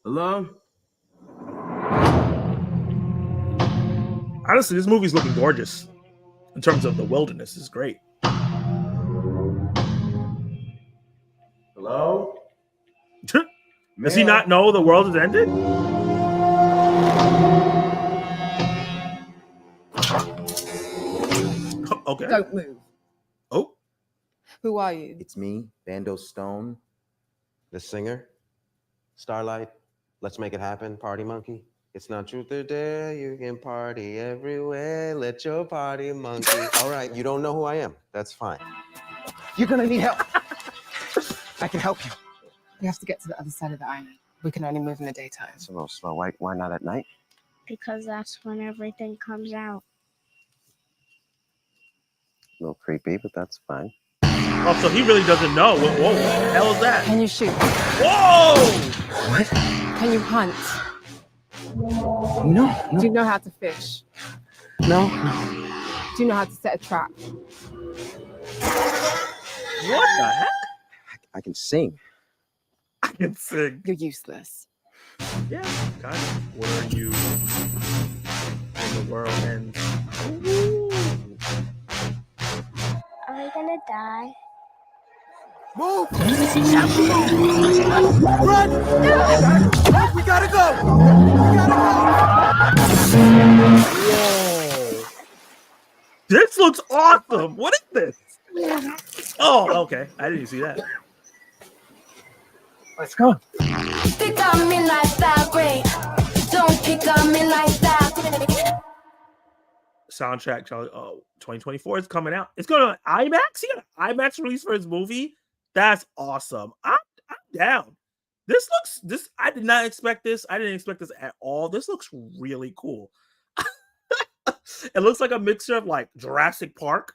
Hello? Honestly, this movie's looking gorgeous in terms of the wilderness. It's great. Hello? Does he not know the world has ended? Okay. Don't move. Oh. Who are you? It's me, Bando Stone. The singer, Starlight, Let's Make It Happen, Party Monkey. It's not truth or dare, you can party everywhere, let your party monkey. All right, you don't know who I am, that's fine. You're gonna need help. I can help you. We have to get to the other side of the island. We can only move in the daytime. It's a little slow, why not at night? Because that's when everything comes out. A little creepy, but that's fine. Oh, so he really doesn't know. Whoa, what the hell is that? Can you shoot? Whoa! What? Can you hunt? No. Do you know how to fish? No. Do you know how to set a trap? What the heck? I can sing. I can sing. You're useless. Yeah, kind of. Where are you in the world ends? Are we gonna die? Move! Run! We gotta go! Whoa. This looks awesome. What is this? Oh, okay. I didn't see that. Let's go. Pick on me like that, great. Don't pick on me like that. Soundtrack 2024 is coming out. It's going to IMAX. He got an IMAX release for his movie. That's awesome. I'm down. I did not expect this. I didn't expect this at all. This looks really cool. It looks like a mixture of like Jurassic Park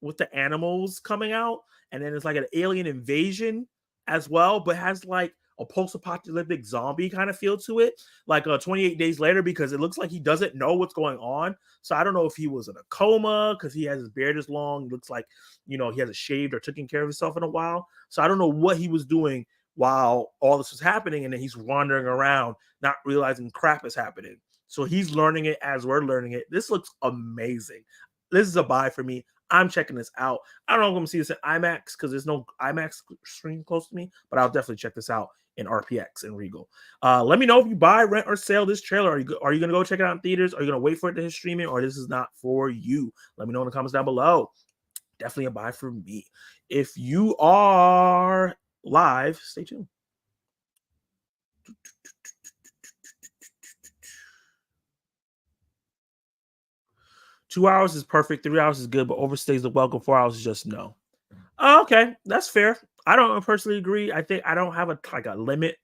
with the animals coming out, and then it's like an alien invasion as well, but has like a post-apocalyptic zombie kind of feel to it, like 28 Days Later, because it looks like he doesn't know what's going on. So I don't know if he was in a coma because he has his beard is long. It looks like, he hasn't shaved or taken care of himself in a while. So I don't know what he was doing while all this was happening, and then he's wandering around not realizing crap is happening. So he's learning it as we're learning it. This looks amazing. This is a buy for me. I'm checking this out. I don't know if I'm going to see this in IMAX because there's no IMAX screen close to me, but I'll definitely check this out in RPX and Regal. Let me know if you buy, rent, or sell this trailer. Are you going to go check it out in theaters? Are you going to wait for it to hit streaming, or this is not for you? Let me know in the comments down below. definitely a buy for me. If you are live, stay tuned. Two hours is perfect. 3 hours is good, but overstays the welcome. 4 hours is just no. Okay, that's fair. I don't personally agree. I think I don't have a limit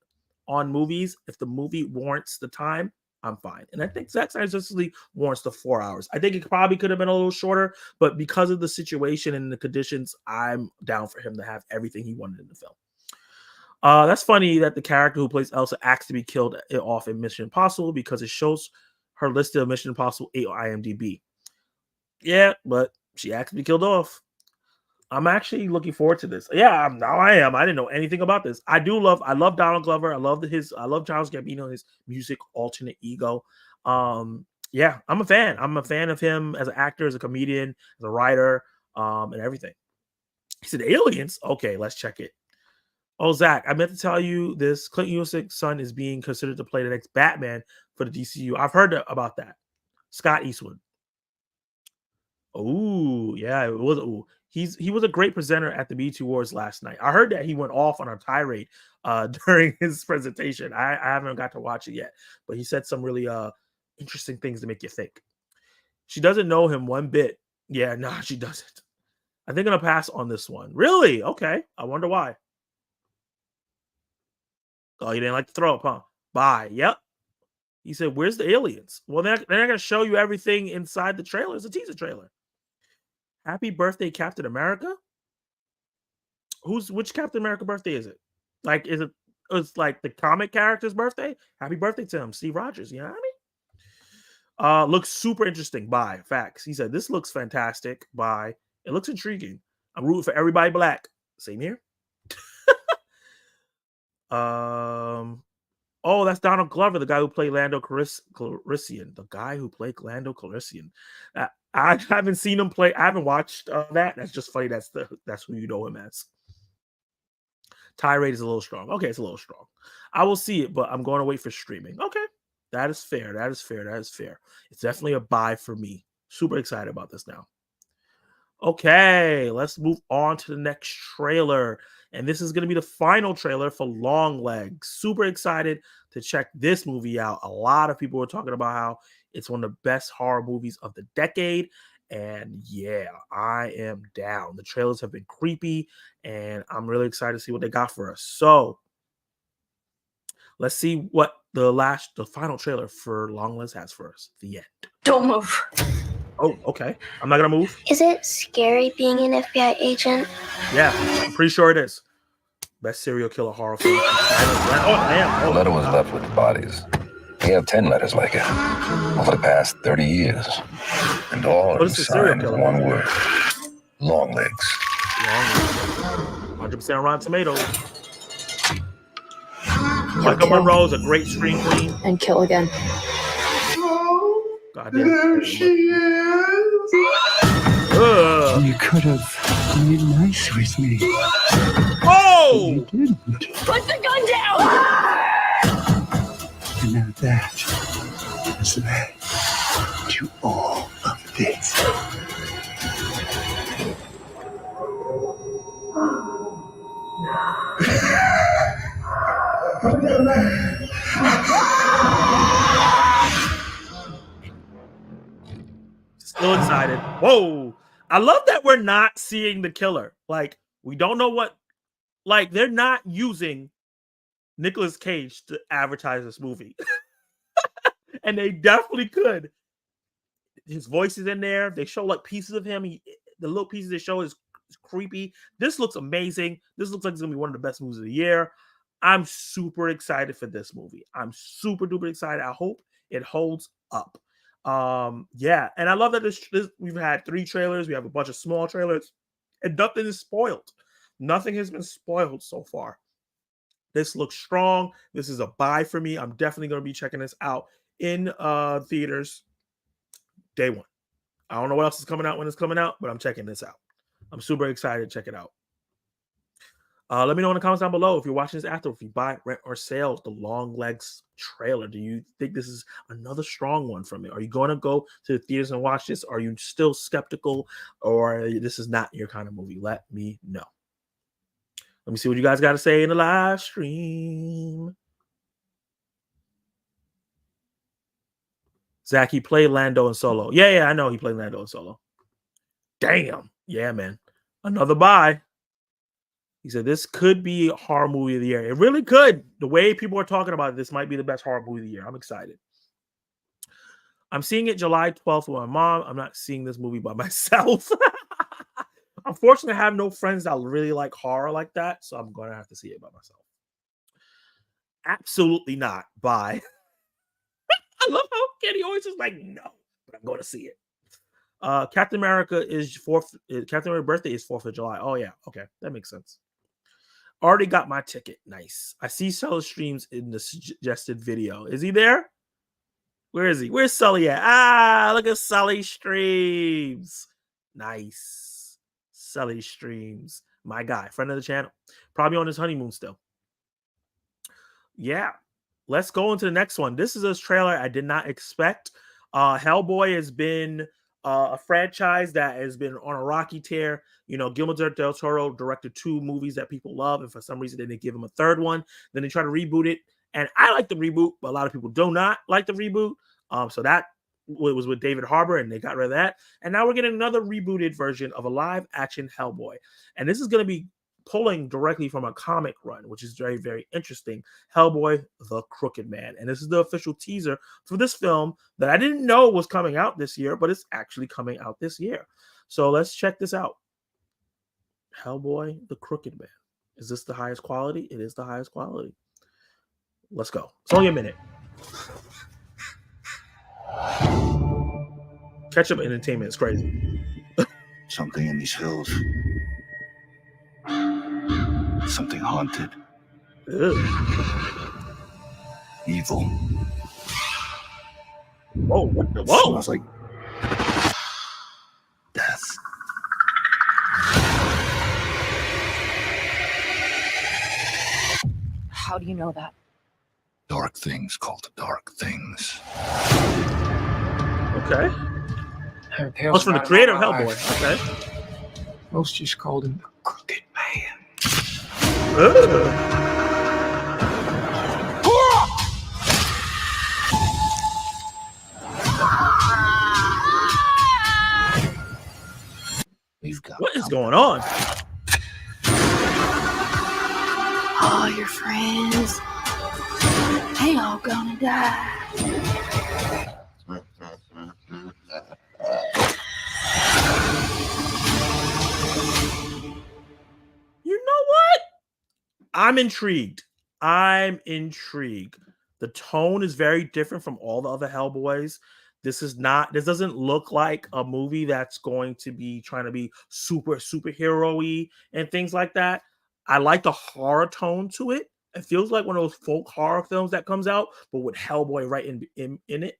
on movies. If the movie warrants the time, I'm fine. And I think Zack Snyder's Justice League warrants the 4 hours. I think it probably could have been a little shorter, but because of the situation and the conditions, I'm down for him to have everything he wanted in the film. That's funny that the character who plays Elsa asked to be killed off in Mission Impossible because it shows her listed of Mission Impossible 8 on IMDb. Yeah, but she asked to be killed off. I'm actually looking forward to this. Yeah, now I am. I didn't know anything about this. I love Donald Glover. I love Charles Gambino, his music alternate ego. Yeah, I'm a fan. I'm a fan of him as an actor, as a comedian, as a writer, and everything. He said aliens. Okay, let's check it. Oh, Zach, I meant to tell you this. Clint Eastwood's son is being considered to play the next Batman for the DCU. I've heard about that. Scott Eastwood. Oh, yeah, it was. Ooh. He was a great presenter at the BET Awards last night. I heard that he went off on a tirade during his presentation. I haven't got to watch it yet, but he said some really interesting things to make you think. She doesn't know him one bit. Yeah, no, she doesn't. I think I'm gonna pass on this one. Really? Okay. I wonder why. Oh, you didn't like to throw up, huh? Bye. Yep. He said, "Where's the aliens?" Well, they're not gonna show you everything inside the trailer. It's a teaser trailer. Happy birthday, Captain America. Which Captain America birthday is it? Like, it's like the comic character's birthday? Happy birthday to him, Steve Rogers. You know what I mean? Looks super interesting. Bye. Facts. He said, this looks fantastic. Bye. It looks intriguing. I'm rooting for everybody black. Same here. Oh, that's Donald Glover, the guy who played Lando Calrissian. The guy who played Lando Calrissian. I haven't seen him play. I haven't watched that. That's just funny. That's who you know him as. Tirade is a little strong. Okay, it's a little strong. I will see it, but I'm going to wait for streaming. Okay, that is fair. That is fair. That is fair. It's definitely a buy for me. Super excited about this now. Okay, let's move on to the next trailer. And this is going to be the final trailer for Longlegs. Super excited to check this movie out. A lot of people were talking about how it's one of the best horror movies of the decade. And yeah, I am down. The trailers have been creepy, and I'm really excited to see what they got for us. So let's see what the final trailer for Longlegs has for us. The end. Don't move. Oh, okay. I'm not going to move. Is it scary being an FBI agent? Yeah, I'm pretty sure it is. Best serial killer horror film. Oh, damn. The letter was left with the bodies. We have 10 letters like it over the past 30 years. And all of them signed with one word. Longlegs. 100% Rotten Tomatoes. Michael Monroe's a great screen queen. And kill again. God damn. There she is. You could have played nice with me. Oh! You didn't. Put the gun down! And now that has led to all of this. Still excited. Whoa. I love that we're not seeing the killer. Like, we don't know what. Like, they're not using Nicolas Cage to advertise this movie. And they definitely could. His voice is in there. They show like pieces of him. The little pieces they show is creepy. This looks amazing. This looks like it's going to be one of the best movies of the year. I'm super excited for this movie. I'm super duper excited. I hope it holds up. Yeah, and I love that this we've had 3 trailers. We have a bunch of small trailers, and nothing is spoiled. Nothing has been spoiled so far. This looks strong. This is a buy for me. I'm definitely going to be checking this out in theaters day one. I don't know what else is coming out when it's coming out, but I'm checking this out. I'm super excited to check it out. Let me know in the comments down below if you're watching this after, if you buy, rent, or sell the Longlegs trailer. Do you think this is another strong one from it? Are you going to go to the theaters and watch this? Are you still skeptical, or this is not your kind of movie? Let me know. Let me see what you guys got to say in the live stream. Zack, he played Lando in Solo. Yeah, I know he played Lando in Solo. Damn. Yeah, man. Another buy. He said this could be a horror movie of the year. It really could. The way people are talking about it, this might be the best horror movie of the year. I'm excited. I'm seeing it July 12th with my mom. I'm not seeing this movie by myself. Unfortunately, I have no friends that really like horror like that, so I'm going to have to see it by myself. Absolutely not. Bye. I love how Kenny always is like, no, but I'm going to see it. Captain America is Captain America's birthday is 4th of July. Oh, yeah. Okay. That makes sense. Already got my ticket. Nice. I see Sully streams in the suggested video. Is he there? Where is he? Where's Sully at? Ah, look at Sully streams. Nice. Sully streams. My guy. Friend of the channel. Probably on his honeymoon still. Yeah. Let's go into the next one. This is a trailer I did not expect. Hellboy has been a franchise that has been on a rocky tear. You know, Guillermo del Toro directed 2 movies that people love, and for some reason they didn't give him a 3rd one. Then they try to reboot it, and I like the reboot, but a lot of people do not like the reboot. So that was with David Harbour, and they got rid of that. And now we're getting another rebooted version of a live-action Hellboy, and this is going to be pulling directly from a comic run, which is very, very interesting. Hellboy, the Crookedman. And this is the official teaser for this film that I didn't know was coming out this year, but it's actually coming out this year. So let's check this out. Hellboy, the Crookedman. Is this the highest quality? It is the highest quality. Let's go. It's only a minute. Ketchup Entertainment is crazy. Something in these hills. Something haunted. Ugh. Evil. Whoa, what the? Whoa. Smells like death. How do you know that? Dark things called dark things. Okay. That's from the creator of Hellboy. Okay. Most just called him the Crooked Man. We've got what is going on? All your friends, they all gonna die. You know what? I'm intrigued. I'm intrigued. The tone is very different from all the other Hellboys. This doesn't look like a movie that's going to be trying to be superhero-y and things like that. I like the horror tone to it. It feels like one of those folk horror films that comes out, but with Hellboy right in it.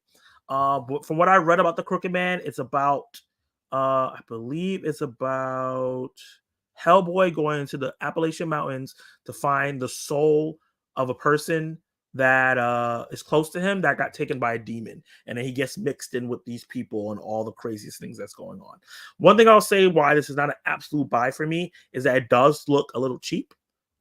But from what I read about the Crooked Man, it's about I believe it's about Hellboy going into the Appalachian Mountains to find the soul of a person that is close to him that got taken by a demon, and then he gets mixed in with these people and all the craziest things that's going on. One thing I'll say why this is not an absolute buy for me is that it does look a little cheap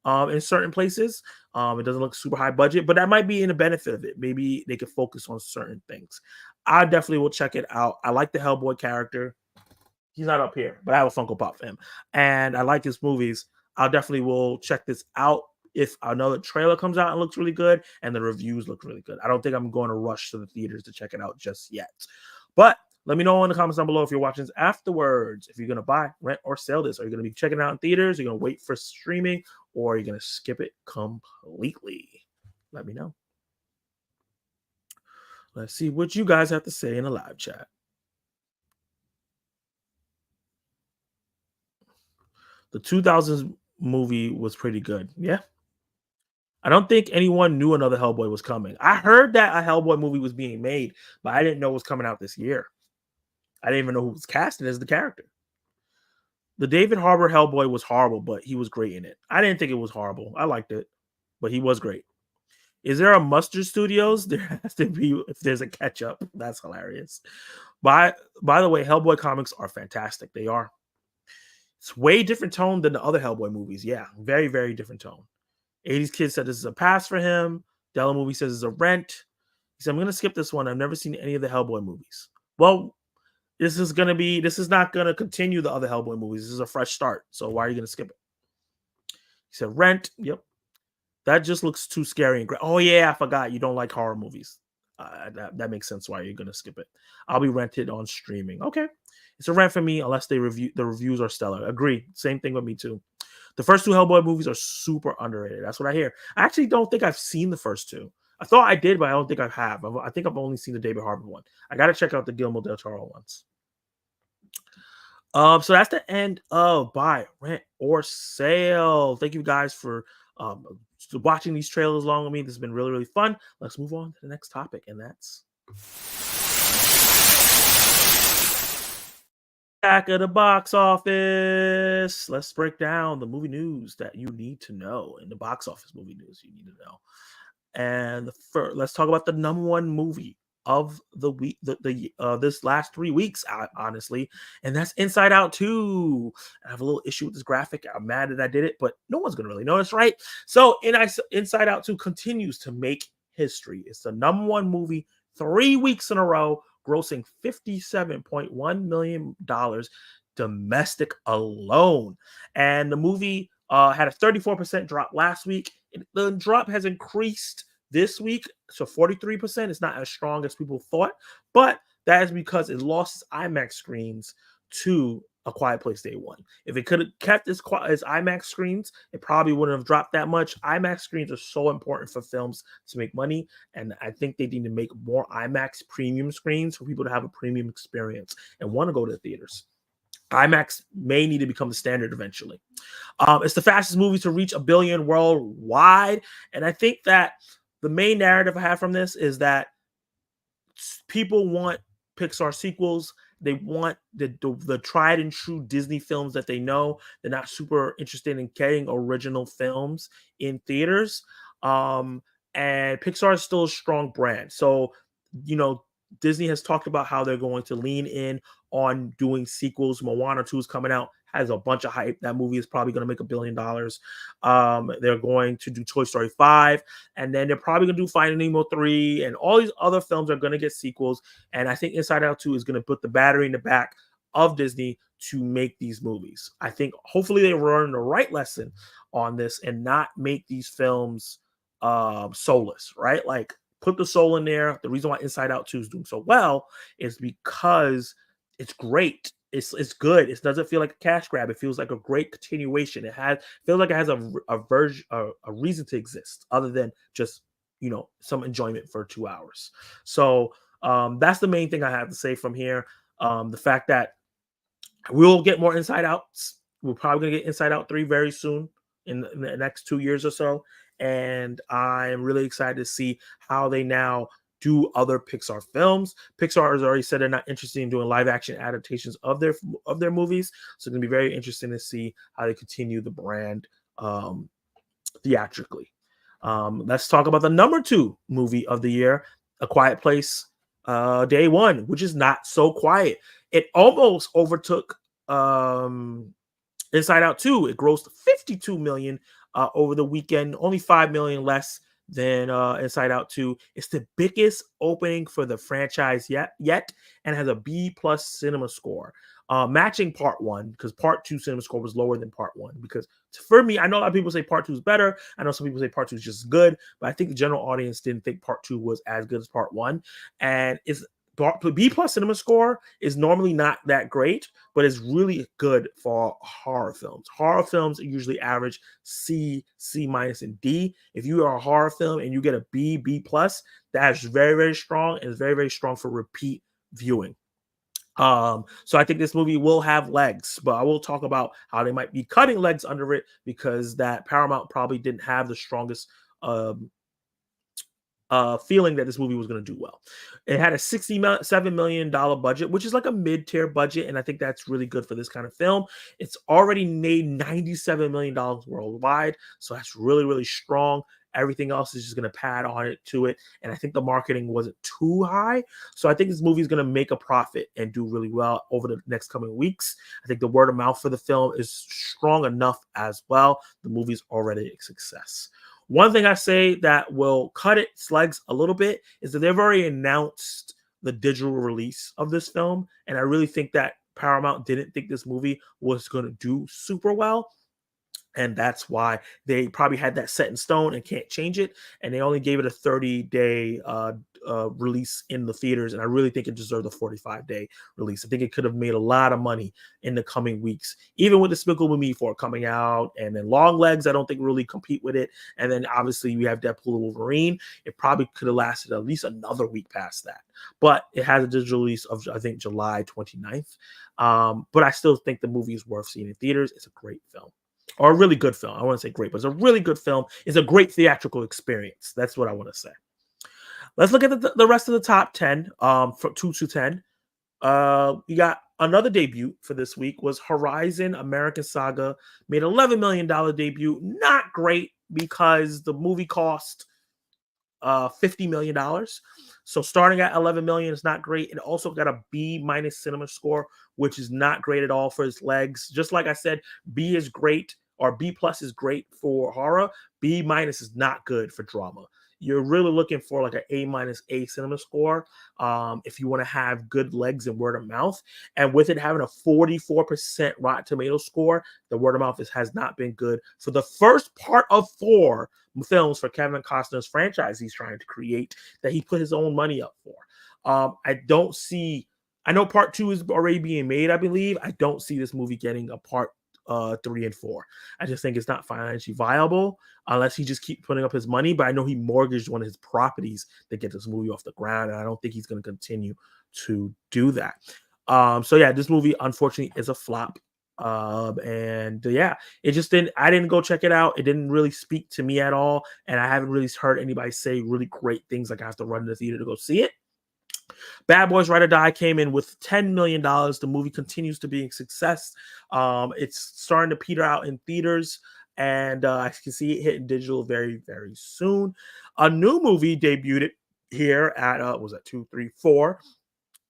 in certain places. It doesn't look super high budget, but that might be in the benefit of it. Maybe they could focus on certain things. I definitely will check it out. I like the Hellboy character. He's not up here, but I have a Funko Pop for him, and I like his movies. I definitely will check this out if another trailer comes out and looks really good and the reviews look really good. I don't think I'm going to rush to the theaters to check it out just yet. But let me know in the comments down below if you're watching this afterwards. If you're going to buy, rent, or sell this. Are you going to be checking it out in theaters? Are you going to wait for streaming? Or are you going to skip it completely? Let me know. Let's see what you guys have to say in the live chat. The 2000s movie was pretty good. Yeah. I don't think anyone knew another Hellboy was coming. I heard that a Hellboy movie was being made, but I didn't know it was coming out this year. I didn't even know who was casted as the character. The David Harbour Hellboy was horrible, but he was great in it. I didn't think it was horrible. I liked it, but he was great. Is there a Mustard Studios? There has to be if there's a catch up. That's hilarious. By the way, Hellboy comics are fantastic. They are. It's way different tone than the other Hellboy movies. Yeah, very, very different tone. 80s Kid said this is a pass for him. Della Movie says it's a rent. He said, I'm going to skip this one. I've never seen any of the Hellboy movies. Well, this is not going to continue the other Hellboy movies. This is a fresh start. So why are you going to skip it? He said, rent. Yep. That just looks too scary and great. Oh, yeah, I forgot. You don't like horror movies. That makes sense why you're going to skip it. I'll be rented on streaming. Okay. It's a rent for me unless the reviews are stellar. Agree. Same thing with me, too. The first two Hellboy movies are super underrated. That's what I hear. I actually don't think I've seen the first two. I thought I did, but I don't think I have. I think I've only seen the David Harbour one. I got to check out the Guillermo del Toro ones. So that's the end of Buy, Rent, or Sale. Thank you guys for watching these trailers along with me. This has been really, really fun. Let's move on to the next topic, and that's back of the box office. Let's break down the movie news that you need to know, in the box office movie news you need to know. And let's talk about the number one movie of the week, this last 3 weeks, honestly, and that's Inside Out 2. I have a little issue with this graphic. I'm mad that I did it, but no one's gonna really notice, right? So Inside Out 2 continues to make history. It's the number one movie 3 weeks in a row, grossing $57.1 million domestic alone. And the movie had a 34% drop last week. The drop has increased this week, so 43%. It's not as strong as people thought, but that is because it lost its IMAX screens to A Quiet Place Day One. If it could have kept its IMAX screens, it probably wouldn't have dropped that much. IMAX screens are so important for films to make money, and I think they need to make more IMAX premium screens for people to have a premium experience and want to go to the theaters. IMAX may need to become the standard eventually. It's the fastest movie to reach $1 billion worldwide, and I think that the main narrative I have from this is that people want Pixar sequels. They want the tried and true Disney films that they know. They're not super interested in getting original films in theaters. And Pixar is still a strong brand. So, Disney has talked about how they're going to lean in on doing sequels. Moana 2 is coming out, has a bunch of hype. That movie is probably going to make $1 billion. They're going to do Toy Story 5, and then they're probably going to do Finding Nemo 3, and all these other films are going to get sequels. And I think Inside Out 2 is going to put the battery in the back of Disney to make these movies. I think hopefully they learn the right lesson on this and not make these films soulless, right? Like, put the soul in there. The reason why Inside Out 2 is doing so well is because it's great. It's good. It doesn't feel like a cash grab. It feels like a great continuation. Feels like it has a reason to exist other than just some enjoyment for 2 hours. So that's the main thing I have to say from here. The fact that we'll get more Inside Outs. We're probably gonna get Inside Out 3 very soon in the next 2 years or so. And I am really excited to see how they now do other Pixar films. Pixar has already said they're not interested in doing live action adaptations of their movies. So it's going to be very interesting to see how they continue the brand theatrically. Let's talk about the number 2 movie of the year, A Quiet Place Day One, which is not so quiet. It almost overtook Inside Out 2. It grossed $52 million over the weekend, only $5 million less than Inside Out 2. It's the biggest opening for the franchise yet, and has a B+ cinema score, matching Part 1, because Part 2 cinema score was lower than Part 1. Because for me, I know a lot of people say Part 2 is better. I know some people say Part 2 is just good, but I think the general audience didn't think Part 2 was as good as Part 1. And B+ cinema score is normally not that great, but it's really good for horror films. Horror films usually average C, C-, and D. If you are a horror film and you get a B+, that's very, very strong, and it's very, very strong for repeat viewing. So I think this movie will have legs, but I will talk about how they might be cutting legs under it, because that Paramount probably didn't have the strongest feeling that this movie was going to do well. It had a $67 million budget, which is like a mid-tier budget, and I think that's really good for this kind of film. It's already made $97 million worldwide, so that's really, really strong. Everything else is just going to pad on it to it, and I think the marketing wasn't too high, so I think this movie is going to make a profit and do really well over the next coming weeks. I think the word of mouth for the film is strong enough as well. The movie's already a success. One thing I say that will cut its legs a little bit is that they've already announced the digital release of this film, and I really think that Paramount didn't think this movie was going to do super well. And that's why they probably had that set in stone and can't change it. And they only gave it a 30-day release in the theaters. And I really think it deserved a 45-day release. I think it could have made a lot of money in the coming weeks, even with Despicable Me 4 coming out. And then Longlegs, I don't think really compete with it. And then obviously we have Deadpool and Wolverine. It probably could have lasted at least another week past that. But it has a digital release of, I think, July 29th. But I still think the movie is worth seeing in theaters. It's a great film. Or a really good film. I want to say great, but it's a really good film. It's a great theatrical experience. That's what I want to say. Let's look at the rest of the top 10 from 2 to 10. We got another debut for this week was Horizon American Saga. Made an $11 million debut. Not great because the movie cost $50 million. So starting at 11 million is not great. It also got a B- cinema score, which is not great at all for its legs. Just like I said, B is great, or B+ is great for horror. B- is not good for drama. You're really looking for like an A- cinema score if you want to have good legs and word of mouth. And with it having a 44% Rotten Tomatoes score, the word of mouth has not been good for the first part of 4 films for Kevin Costner's franchise he's trying to create that he put his own money up for. I know part 2 is already being made, I believe. I don't see this movie getting a part 3 and 4. I just think it's not financially viable unless he just keeps putting up his money. But I know he mortgaged one of his properties to get this movie off the ground, and I don't think he's going to continue to do that. So yeah, this movie unfortunately is a flop. It just I didn't go check it out. It didn't really speak to me at all, and I haven't really heard anybody say really great things like I have to run to the theater to go see it. Bad Boys Ride or Die came in with $10 million. The movie continues to be a success. It's starting to peter out in theaters, and I can see it hitting digital very, very soon. A new movie debuted here at 2, 3, 4,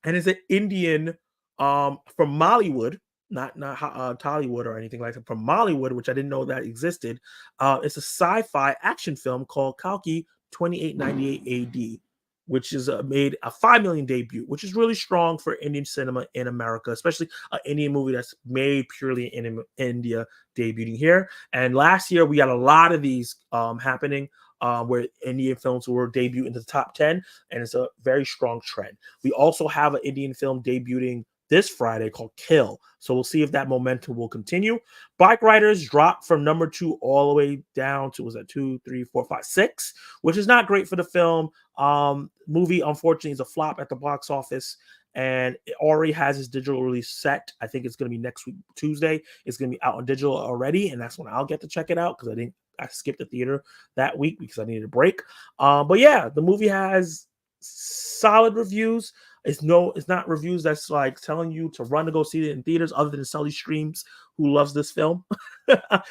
and it's an Indian from Mollywood, not Tollywood or anything like that, from Mollywood, which I didn't know that existed. It's a sci-fi action film called Kalki 2898 AD. Which is made a $5 million debut, which is really strong for Indian cinema in America, especially an Indian movie that's made purely in India debuting here. And last year, we got a lot of these happening where Indian films were debuting into the top 10, and it's a very strong trend. We also have an Indian film debuting this Friday called Kill. So we'll see if that momentum will continue. Bike Riders dropped from number 2 all the way down to 2, 3, 4, 5, 6, which is not great for the film. Movie, unfortunately, is a flop at the box office, and it already has its digital release set. I think it's going to be next week, Tuesday. It's going to be out on digital already, and that's when I'll get to check it out because I skipped the theater that week because I needed a break. But yeah, the movie has solid reviews. It's not reviews that's like telling you to run to go see it in theaters, other than Sully Streams, who loves this film,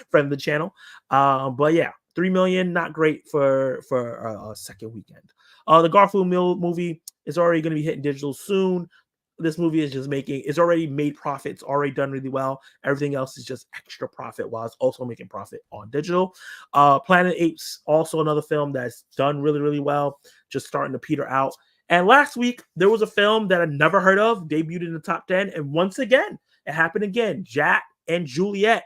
friend of the channel. But yeah, 3 million, not great for a second weekend. The Garfield movie is already going to be hitting digital soon. This movie is just it's already made profit. It's already done really well. Everything else is just extra profit while it's also making profit on digital. Planet Apes, also another film that's done really, really well, just starting to peter out. And last week, there was a film that I never heard of, debuted in the top 10. And once again, it happened again. Jack and Juliet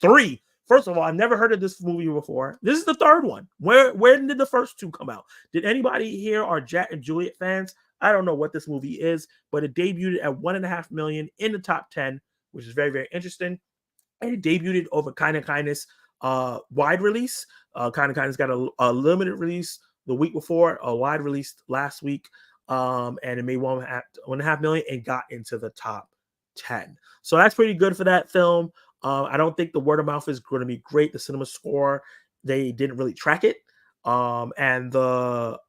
3. First of all, I've never heard of this movie before. This is the third one. Where did the first 2 come out? Did anybody here are Jack and Juliet fans? I don't know what this movie is, but it debuted at $1.5 million in the top 10, which is very, very interesting. And it debuted over Kind of Kindness wide release. Kind of Kindness got a limited release the week before, a wide release last week, and it made $1.5 million and got into the top 10. So that's pretty good for that film. I don't think the word of mouth is going to be great. The cinema score, they didn't really track it. And the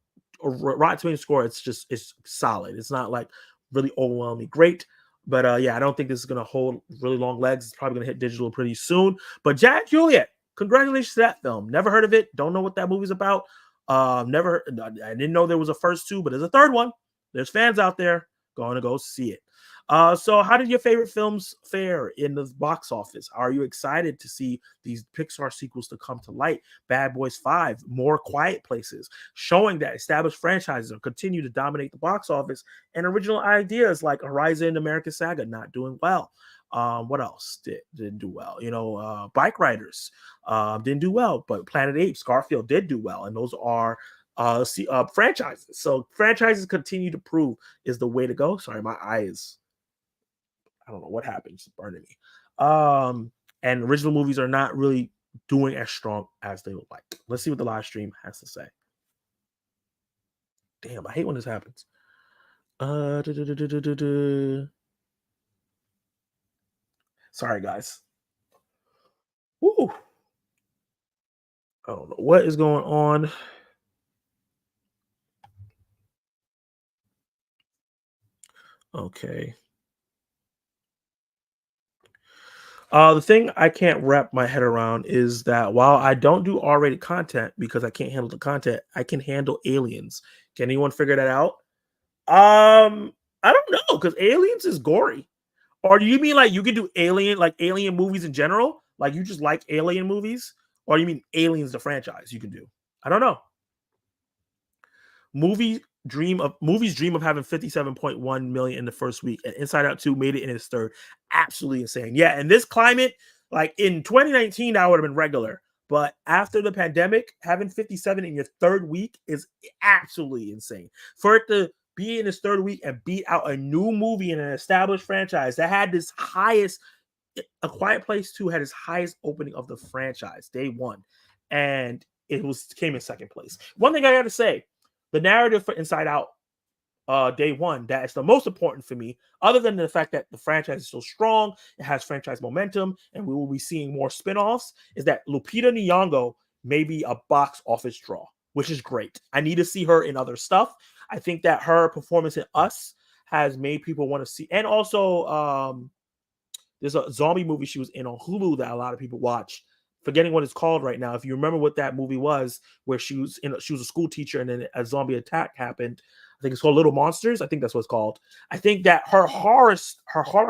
Rotten Tomatoes score, it's solid. It's not like really overwhelmingly great. But yeah, I don't think this is going to hold really long legs. It's probably going to hit digital pretty soon. But Jack Juliet, congratulations to that film. Never heard of it. Don't know what that movie's about. I didn't know there was a first two, but there's a third one. There's fans out there going to go see it. So how did your favorite films fare in the box office? Are you excited to see these Pixar sequels to come to light? Bad Boys 5, more Quiet Places, showing that established franchises will continue to dominate the box office, and original ideas like Horizon, American Saga not doing well. What else didn't do well? Bike Riders didn't do well, but Planet Apes, Garfield did do well, and those are franchises. So franchises continue to prove is the way to go. Sorry, my eye is, I don't know what happened. It's burning me. And original movies are not really doing as strong as they would like. Let's see what the live stream has to say. Damn, I hate when this happens. Sorry, guys. Woo. I don't know what is going on. Okay. The thing I can't wrap my head around is that while I don't do R-rated content because I can't handle the content, I can handle aliens. Can anyone figure that out? I don't know, because aliens is gory. Or do you mean like you can do alien movies in general? Like you just like alien movies? Or you mean Aliens the franchise you can do? I don't know. Movies dream of having 57.1 million in the first week, and Inside Out 2 made it in its third. Absolutely insane. Yeah, in this climate, like in 2019, that would have been regular. But after the pandemic, having 57 in your third week is absolutely insane. For it to be in its third week and beat out a new movie in an established franchise that had this highest, A Quiet Place 2 had its highest opening of the franchise, day one. And it came in second place. One thing I got to say, the narrative for Inside Out day one, that is the most important for me, other than the fact that the franchise is so strong, it has franchise momentum, and we will be seeing more spinoffs, is that Lupita Nyong'o may be a box office draw, which is great. I need to see her in other stuff. I think that her performance in Us has made people want to see, and also there's a zombie movie she was in on Hulu that a lot of people watch. Forgetting what it's called right now. If you remember what that movie was, where she was a school teacher and then a zombie attack happened. I think it's called Little Monsters. I think that's what it's called. I think that her horror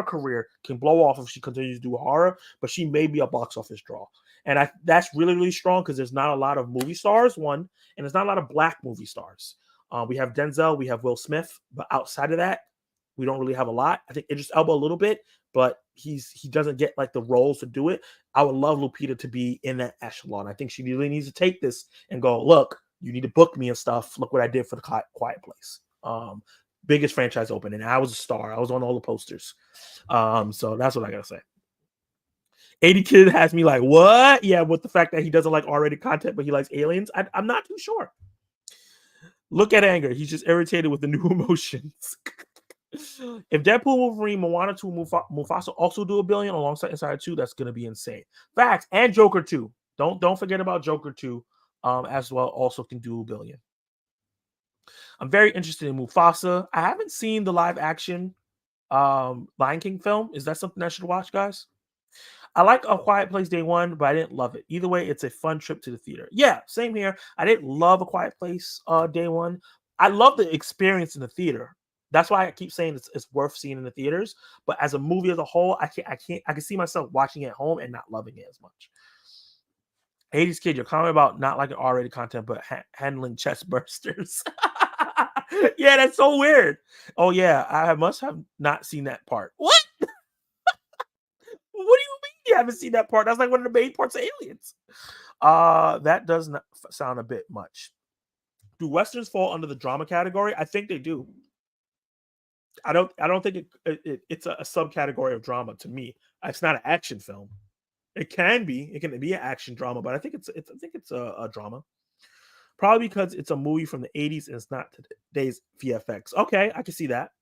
career can blow off if she continues to do horror, but she may be a box office draw. And that's really, really strong because there's not a lot of movie stars, one, and there's not a lot of black movie stars. We have Denzel, we have Will Smith, but outside of that, we don't really have a lot. I think Idris Elba a little bit, but he doesn't get like the roles to do it. I would love Lupita to be in that echelon. I think she really needs to take this and go, look, you need to book me and stuff. Look what I did for the Quiet Place. Biggest franchise opening. I was a star. I was on all the posters. So that's what I gotta say. 80 Kid has me like, what? Yeah, with the fact that he doesn't like R-rated content, but he likes aliens. I'm not too sure. Look at anger. He's just irritated with the new emotions. If Deadpool, Wolverine, Moana 2, Mufasa also do $1 billion alongside Inside 2, that's gonna be insane. Facts. And Joker 2. Don't forget about Joker 2 as well. Also can do $1 billion. I'm very interested in Mufasa. I haven't seen the live action Lion King film. Is that something I should watch, guys? I like A Quiet Place day one, but I didn't love it. Either way, it's a fun trip to the theater. Yeah, same here. I didn't love A Quiet Place day one. I love the experience in the theater. That's why I keep saying it's worth seeing in the theaters. But as a movie as a whole, I can see myself watching it at home and not loving it as much. 80s Kid, your comment about not liking R-rated content, but handling chest bursters. Yeah, that's so weird. Oh, yeah, I must have not seen that part. What? What do you mean you haven't seen that part? That's like one of the main parts of Aliens. That does not sound a bit much. Do Westerns fall under the drama category? I think they do. I don't think it's a subcategory of drama to me. It's not an action film. It can be an action drama, but I think it's a drama. Probably because it's a movie from the 80s and it's not today's VFX. Okay, I can see that.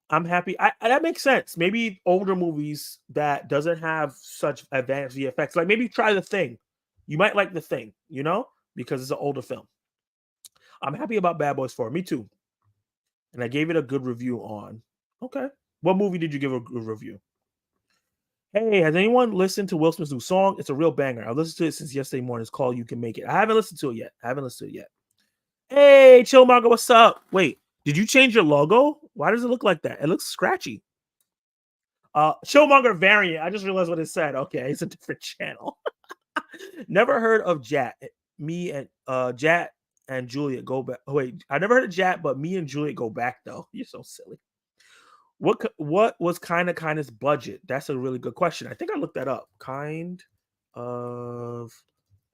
I'm happy. That makes sense. Maybe older movies that doesn't have such advanced VFX. Like maybe try The Thing. You might like The Thing, because it's an older film. I'm happy about Bad Boys 4. Me too. And I gave it a good review on. Okay. What movie did you give a good review? Hey, has anyone listened to Will Smith's new song? It's a real banger. I've listened to it since yesterday morning. It's called You Can Make It. I haven't listened to it yet. Hey, Chillmonger, what's up? Wait, did you change your logo? Why does it look like that? It looks scratchy. Chillmonger variant. I just realized what it said. Okay, it's a different channel. Never heard of Jat. Me and Jat and Juliet go back. Oh, wait, I never heard of Jat, but me and Juliet go back though. You're so silly. What was Kind of Kindness budget? That's a really good question. I think I looked that up. Kind of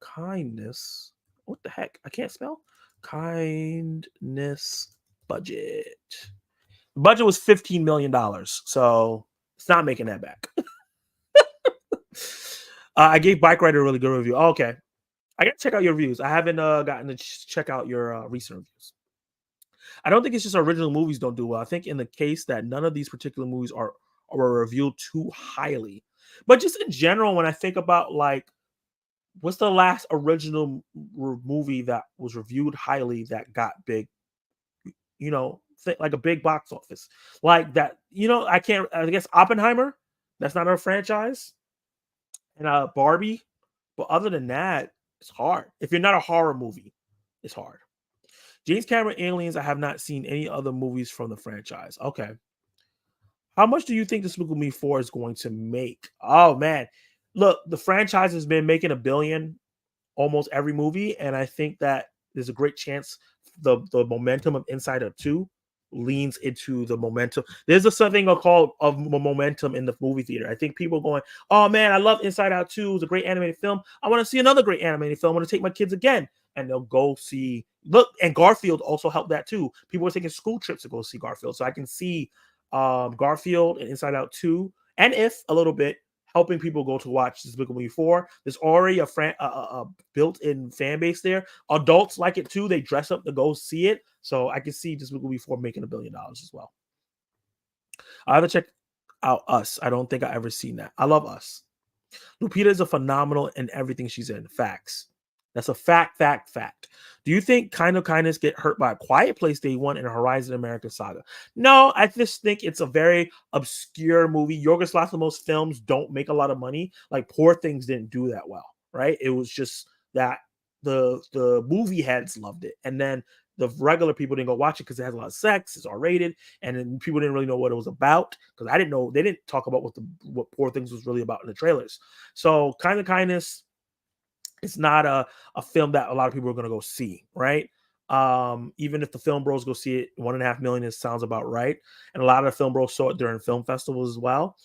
Kindness. What the heck? I can't spell. Kindness budget. The budget was $15 million, so it's not making that back. I gave Bike Rider a really good review. Oh, okay. I got to check out your reviews. I haven't gotten to check out your recent reviews. I don't think it's just original movies don't do well. I think in the case that none of these particular movies are reviewed too highly. But just in general, when I think about like, what's the last original movie that was reviewed highly that got big, like a big box office like that? I guess Oppenheimer, that's not a franchise, and Barbie. But other than that, it's hard. If you're not a horror movie, it's hard. James Cameron Aliens, I have not seen any other movies from the franchise. Okay. How much do you think Despicable Me 4 is going to make? Oh, man. Look, the franchise has been making $1 billion almost every movie, and I think that there's a great chance the momentum of Inside Out 2 leans into the momentum. There's something called of momentum in the movie theater. I think people are going, oh, man, I love Inside Out 2. It's a great animated film. I want to see another great animated film. I want to take my kids again. And they'll go see, and Garfield also helped that too. People were taking school trips to go see Garfield. So I can see Garfield and Inside Out 2, and If a little bit, helping people go to watch Despicable Me 4. There's already a built-in fan base there. Adults like it too. They dress up to go see it. So I can see Despicable Me 4 making $1 billion as well. I have to check out Us. I don't think I ever seen that. I love Us. Lupita is a phenomenal in everything she's in. Facts. That's a fact. Do you think Kind of Kindness get hurt by A Quiet Place Day 1 and a Horizon America saga? No, I just think it's a very obscure movie. Yorgos Lanthimos films don't make a lot of money. Like Poor Things didn't do that well, right? It was just that the movie heads loved it. And then the regular people didn't go watch it because it has a lot of sex, it's R-rated, and then people didn't really know what it was about because I didn't know. They didn't talk about what Poor Things was really about in the trailers. So Kind of Kindness, it's not a film that a lot of people are going to go see, right? Even if the film bros go see it, 1.5 million sounds about right. And a lot of the film bros saw it during film festivals as well.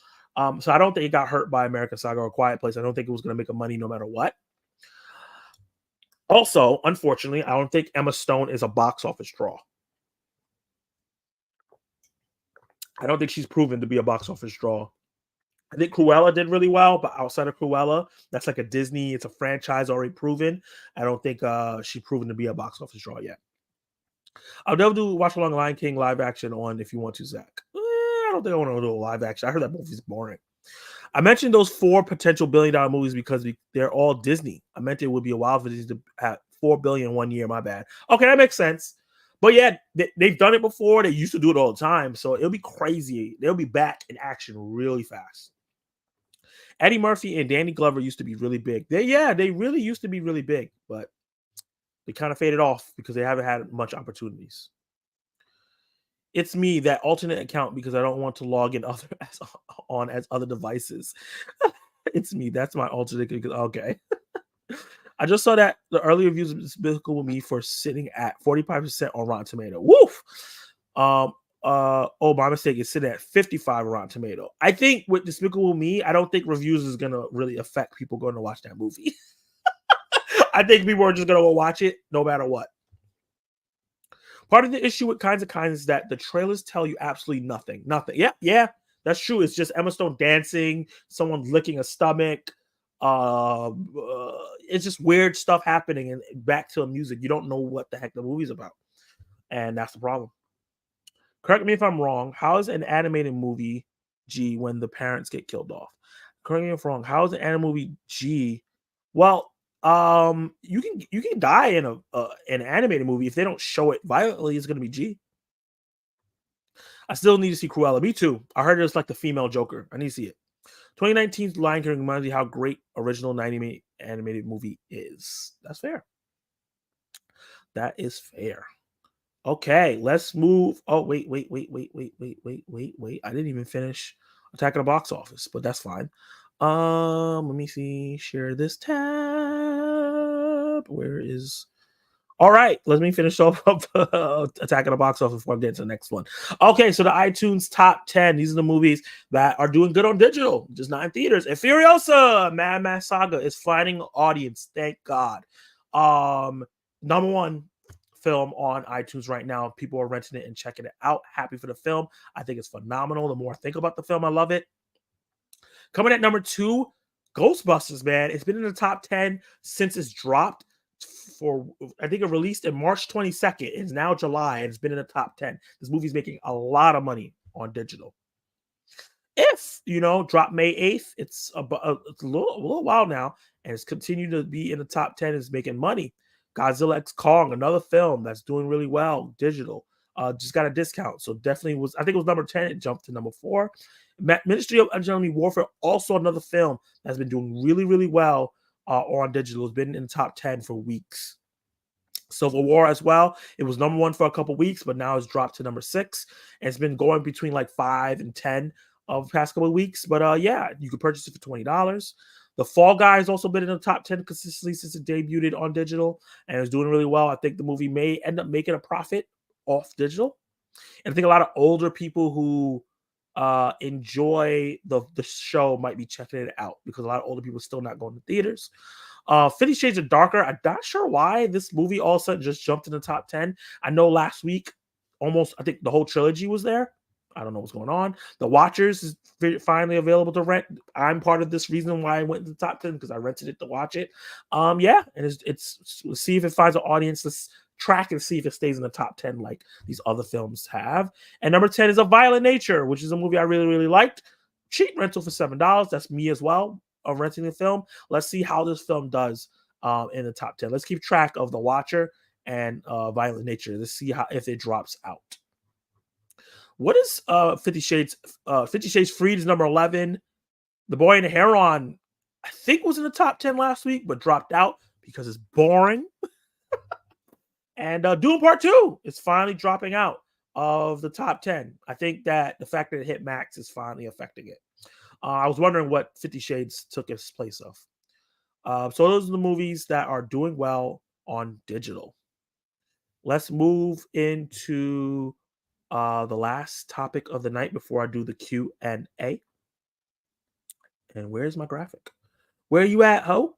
So I don't think it got hurt by American Saga or Quiet Place. I don't think it was going to make a money no matter what. Also, unfortunately, I don't think Emma Stone is a box office draw. I don't think she's proven to be a box office draw. I think Cruella did really well, but outside of Cruella, that's like a Disney. It's a franchise already proven. I don't think she's proven to be a box office draw yet. I'll definitely watch along Lion King live action on if you want to, Zach. I don't think I want to do a live action. I heard that movie's boring. I mentioned those 4 potential $1 billion movies because they're all Disney. I meant it would be a while for these to have $4 billion 1 year. My bad. Okay, that makes sense. But yeah, they've done it before. They used to do it all the time. So it'll be crazy. They'll be back in action really fast. Eddie Murphy and Danny Glover used to be really big. They really used to be really big, but they kind of faded off because they haven't had much opportunities. It's me, that alternate account, because I don't want to log in as other devices. It's me. That's my alternate. Okay. I just saw that the early reviews of Despicable Me for sitting at 45% on Rotten Tomato. Woof. My mistake, is sitting at 55 Rotten Tomato. I think with Despicable Me, I don't think reviews is gonna really affect people going to watch that movie. I think people are just gonna go watch it no matter what. Part of the issue with Kinds of Kindness is that the trailers tell you absolutely nothing. Nothing. Yeah, that's true. It's just Emma Stone dancing, someone licking a stomach. It's just weird stuff happening, and back to the music. You don't know what the heck the movie's about, and that's the problem. Correct me if I'm wrong. How is an animated movie G when the parents get killed off? Correct me if I'm wrong. How is an animated movie G? Well, You can die in an animated movie if they don't show it violently. It's gonna be G. I still need to see Cruella. Me too. I heard it's like the female Joker. I need to see it. 2019's Lion King reminds me how great original 90-minute animated movie is. That's fair. That is fair. Okay, let's move. Oh, wait. I didn't even finish Attack of the Box Office, but that's fine. Let me see. Share this tab. Where is... All right, let me finish off Attack of the Box Office before I get to the next one. Okay, so the iTunes top 10. These are the movies that are doing good on digital, just not in theaters. And Furiosa, Mad Max Saga is finding an audience. Thank God. Number one film on iTunes right now. People are renting it and checking it out. Happy for the film. I think it's phenomenal. The more I think about the film, I love it. Coming at number 2, Ghostbusters, man. It's been in the top 10 since it's dropped. I think it released in March 22nd. It's now July, and it's been in the top 10. This movie's making a lot of money on digital. If, drop May 8th, it's a little while now, and it's continued to be in the top 10. It's making money. Godzilla X Kong, another film that's doing really well, digital. Just got a discount, so definitely was. I think it was number 10. It jumped to number 4. Ministry of Undeadly Warfare, also another film that's been doing really, really well on digital. It's been in the top 10 for weeks. Civil War as well. It was number 1 for a couple weeks, but now it's dropped to number 6. And it's been going between like 5 and 10 of the past couple of weeks. But yeah, you can purchase it for $20. The Fall Guy has also been in the top 10 consistently since it debuted on digital, and it's doing really well. I think the movie may end up making a profit off digital. And I think a lot of older people who enjoy the show might be checking it out, because a lot of older people are still not going to theaters. 50 Shades of Darker, I'm not sure why this movie all of a sudden just jumped in the top 10. I know last week, I think the whole trilogy was there. I don't know what's going on. The Watchers is finally available to rent. I'm part of this reason why I went to the top 10, because I rented it to watch it. Yeah, and it's let's see if it finds an audience. Let's track and see if it stays in the top 10 like these other films have. And number 10 is A Violent Nature, which is a movie I really, really liked. Cheap rental for $7. That's me as well, of renting the film. Let's see how this film does in the top 10. Let's keep track of The Watcher and Violent Nature. Let's see if it drops out. What is 50 Shades? 50 Shades Freed is number 11. The Boy and the Heron, I think, was in the top 10 last week, but dropped out because it's boring. And Doom Part 2 is finally dropping out of the top 10. I think that the fact that it hit Max is finally affecting it. I was wondering what 50 Shades took its place of. So those are the movies that are doing well on digital. Let's move into the last topic of the night before I do the Q&A. And where's my graphic? Where are you at, ho?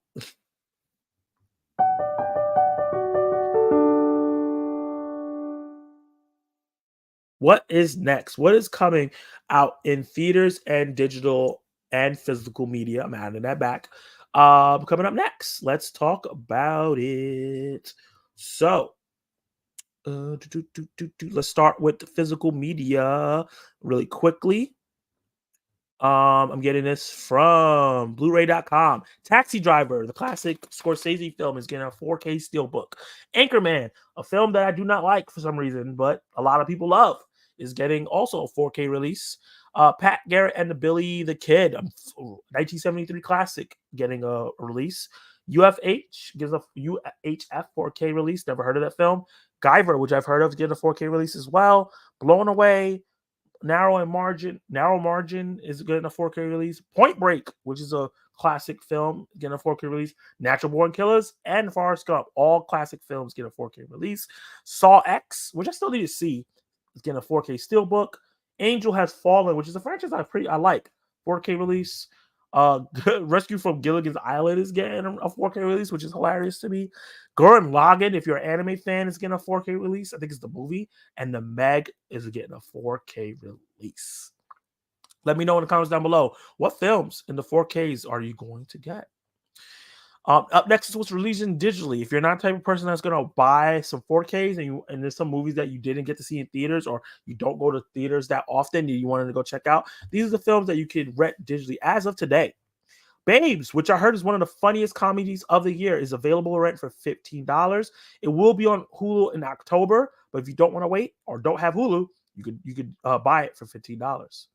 What is next? What is coming out in theaters and digital and physical media? I'm adding that back. Coming up next, let's talk about it. So, let's start with the physical media really quickly. I'm getting this from Blu-ray.com. Taxi Driver, the classic Scorsese film, is getting a 4K steelbook. Anchorman, a film that I do not like for some reason, but a lot of people love, is getting also a 4K release. Pat Garrett and the Billy the Kid, 1973 classic, getting a release. UFH gives a UHF 4K release. Never heard of that film. Guyver, which I've heard of, getting a 4K release as well. Blown Away, Narrow Margin is getting a 4K release. Point Break, which is a classic film, getting a 4K release. Natural Born Killers and Forrest Gump, all classic films, get a 4K release. Saw X, which I still need to see, is getting a 4K steelbook. Angel Has Fallen, which is a franchise I like, 4K release. Rescue from Gilligan's Island is getting a 4K release, which is hilarious to me. Gurren Lagann, if you're an anime fan, is getting a 4K release. I think it's the movie. And The Meg is getting a 4K release. Let me know in the comments down below, what films in the 4Ks are you going to get? Up next is what's releasing digitally. If you're not the type of person that's going to buy some 4Ks and there's some movies that you didn't get to see in theaters, or you don't go to theaters that often, you wanted to go check out, these are the films that you can rent digitally as of today. Babes, which I heard is one of the funniest comedies of the year, is available to rent for $15. It will be on Hulu in October, but if you don't want to wait or don't have Hulu, you could buy it for $15.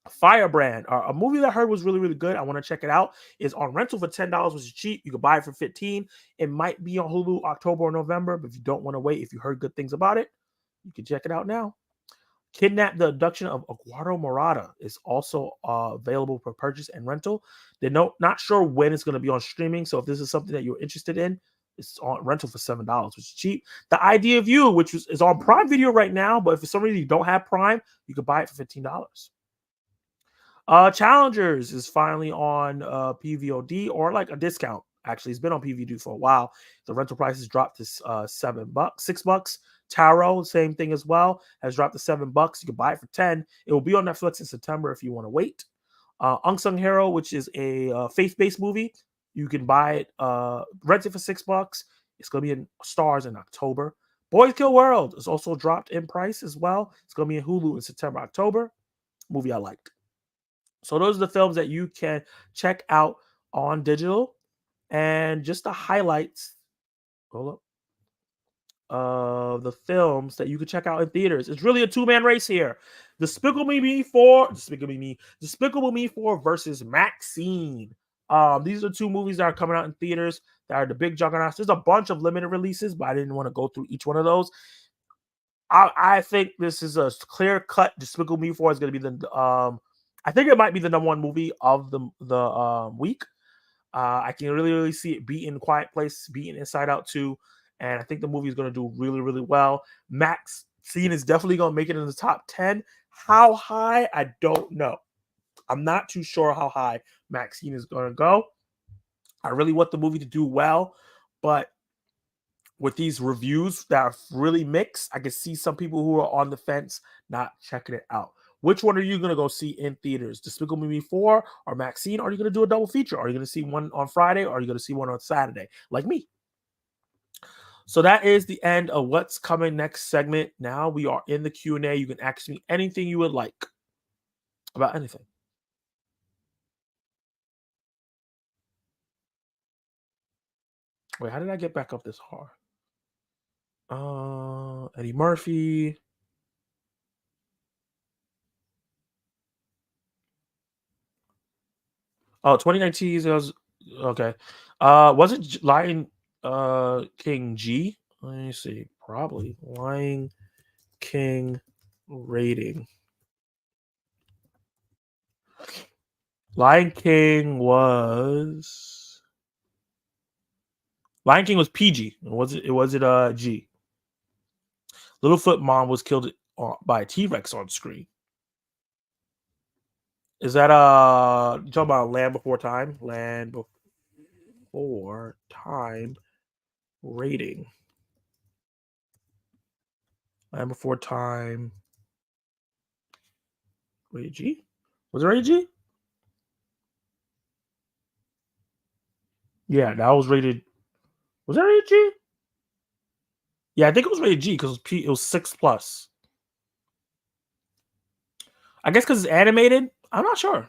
Firebrand, a movie that I heard was really, really good. I want to check it out. Is on rental for $10, which is cheap. You can buy it for $15. It might be on Hulu October or November, but if you don't want to wait, if you heard good things about it, you can check it out now. Kidnap: The Abduction of Eduardo Morata is also available for purchase and rental. They're not sure when it's going to be on streaming, so if this is something that you're interested in, it's on rental for $7, which is cheap. The Idea of You, which is on Prime Video right now, but if for some reason you don't have Prime, you can buy it for $15. Challengers is finally on PVOD or like a discount. Actually, it's been on PVD for a while. The rental price has dropped to $6. Tarot, same thing as well, has dropped to $7. You can buy it for $10. It will be on Netflix in September if you want to wait. Unsung Hero, which is a faith-based movie, you can buy it, rent it for $6. It's going to be in stars in October. Boys Kill World is also dropped in price as well. It's going to be in Hulu in September, October. Movie I liked. So those are the films that you can check out on digital. And just the highlights of the films that you can check out in theaters. It's really a two-man race here. Despicable Me 4 versus Maxxxine. These are two movies that are coming out in theaters that are the big juggernauts. There's a bunch of limited releases, but I didn't want to go through each one of those. I think this is a clear cut. Despicable Me 4 is going to be the I think it might be the number one movie of the week. I can really see it beating Quiet Place, beating Inside Out 2, and I think the movie is going to do really, really well. Maxxxine is definitely going to make it in the top 10. How high? I don't know. I'm not too sure how high Maxxxine is going to go. I really want the movie to do well, but with these reviews that are really mixed, I can see some people who are on the fence not checking it out. Which one are you going to go see in theaters? Despicable Me 4 or Maxxxine? Are you going to do a double feature? Are you going to see one on Friday or are you going to see one on Saturday? Like me. So that is the end of what's coming next segment. Now we are in the Q&A. You can ask me anything you would like about anything. Wait, how did I get back up this hard? Eddie Murphy. Oh, 2019 was okay. Was it Lion King G? Let me see. Probably Lion King rating. Lion King was PG. Was it G? Littlefoot mom was killed by a T-Rex on screen. Is that you talking about Land Before Time? Land Before Time rating. Land Before Time. Rated G? Was it rated G? Yeah, that was rated. Was that rated G? Yeah, I think it was rated G because it was 6+. I guess because it's animated. I'm not sure.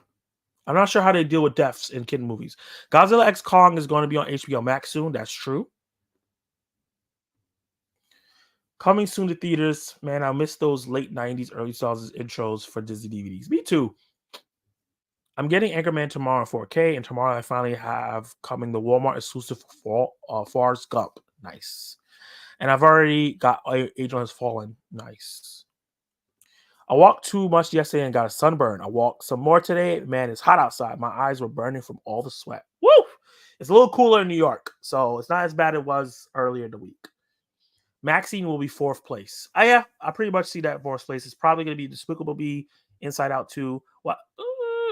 I'm not sure how they deal with deaths in kid movies. Godzilla X Kong is going to be on HBO Max soon. That's true. Coming soon to theaters. Man, I miss those late 90s, early 2000s intros for Disney DVDs. Me too. I'm getting Anchorman tomorrow in 4K, and tomorrow I finally have coming the Walmart exclusive for Forrest Gump. Nice. And I've already got Angel Has Fallen. Nice. I walked too much yesterday and got a sunburn. I walked some more today. Man, it's hot outside. My eyes were burning from all the sweat. Woo! It's a little cooler in New York, so it's not as bad as it was earlier in the week. Maxxxine will be 4th place. Yeah, I pretty much see that 4th place. It's probably going to be Despicable Me, Inside Out 2. What?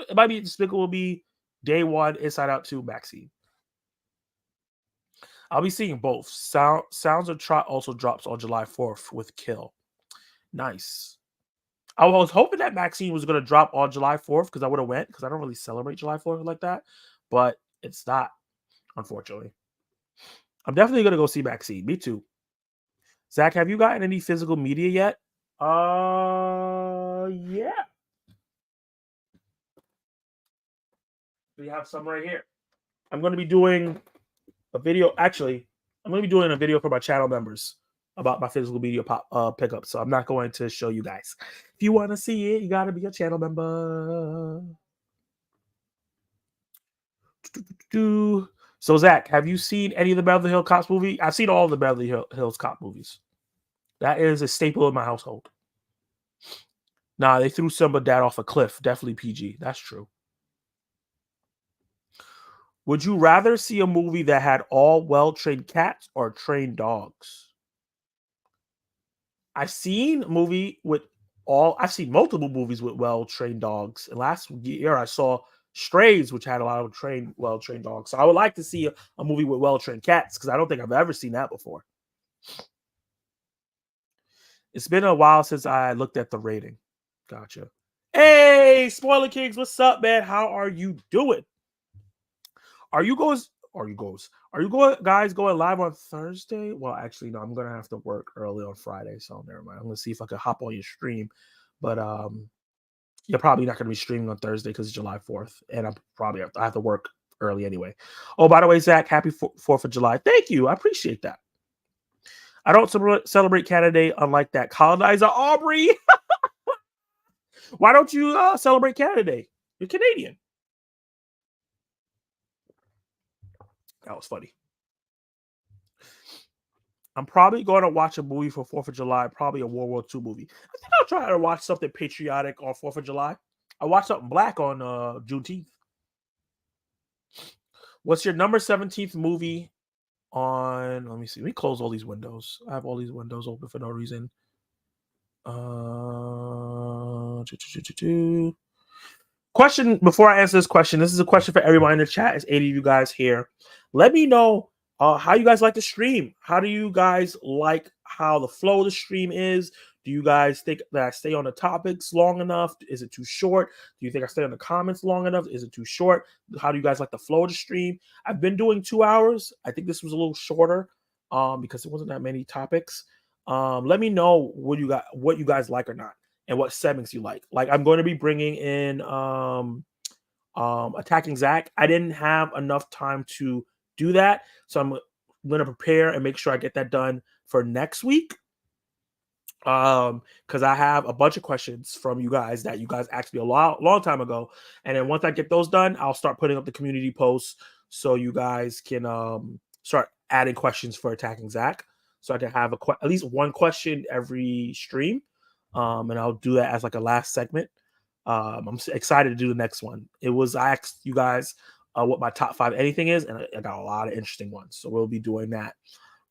It might be Despicable Me, Day 1, Inside Out 2, Maxxxine. I'll be seeing both. Sounds of Trot also drops on July 4th with Kill. Nice. I was hoping that Maxxxine was going to drop on July 4th because I would have went because I don't really celebrate July 4th like that. But it's not, unfortunately. I'm definitely going to go see Maxxxine. Me too. Zach, have you gotten any physical media yet? Yeah. We have some right here. I'm going to be doing a video. Actually, I'm going to be doing a video for my channel members about my physical media pickup. So I'm not going to show you guys. If you want to see it, you got to be a channel member. So Zach, have you seen any of the Beverly Hills Cops movie? I've seen all the Beverly Hills Cop movies. That is a staple in my household. Nah, they threw some of that off a cliff. Definitely PG. That's true. Would you rather see a movie that had all well-trained cats or trained dogs? I've seen a movie with I've seen multiple movies with well-trained dogs. And last year I saw Strays, which had a lot of well-trained dogs. So I would like to see a movie with well-trained cats because I don't think I've ever seen that before. It's been a while since I looked at the rating. Gotcha. Hey, Spoiler Kings, what's up, man? How are you doing? Are you guys going live on Thursday? Well, actually, no, I'm gonna have to work early on Friday, so never mind. I'm gonna see if I can hop on your stream. But you're probably not gonna be streaming on Thursday because it's July 4th, and I have to work early anyway. Oh, by the way, Zach, happy 4th of July. Thank you. I appreciate that. I don't celebrate Canada Day unlike that colonizer Aubrey. Why don't you celebrate Canada Day? You're Canadian. That was funny. I'm probably going to watch a movie for 4th of July, probably a World War II movie. I think I'll try to watch something patriotic on 4th of July. I watched something black on Juneteenth. What's your number 17th movie on? Let me see. Let me close all these windows. I have all these windows open for no reason. Question before I answer this question. This is a question for everyone in the chat. It's 80 of you guys here. Let me know how you guys like the stream. How do you guys like how the flow of the stream is? Do you guys think that I stay on the topics long enough? Is it too short? Do you think I stay on the comments long enough? Is it too short? How do you guys like the flow of the stream? I've been doing 2 hours. I think this was a little shorter because it wasn't that many topics. Let me know what you guys like or not, and what segments you like. Like I'm going to be bringing in Attacking Zack. I didn't have enough time to do that, so I'm going to prepare and make sure I get that done for next week. Because I have a bunch of questions from you guys that you guys asked me a long time ago, and then once I get those done, I'll start putting up the community posts so you guys can start adding questions for Attacking Zack. So I can have at least one question every stream, and I'll do that as like a last segment. I'm excited to do the next one. I asked you guys what my top 5 anything is, and I got a lot of interesting ones. So we'll be doing that.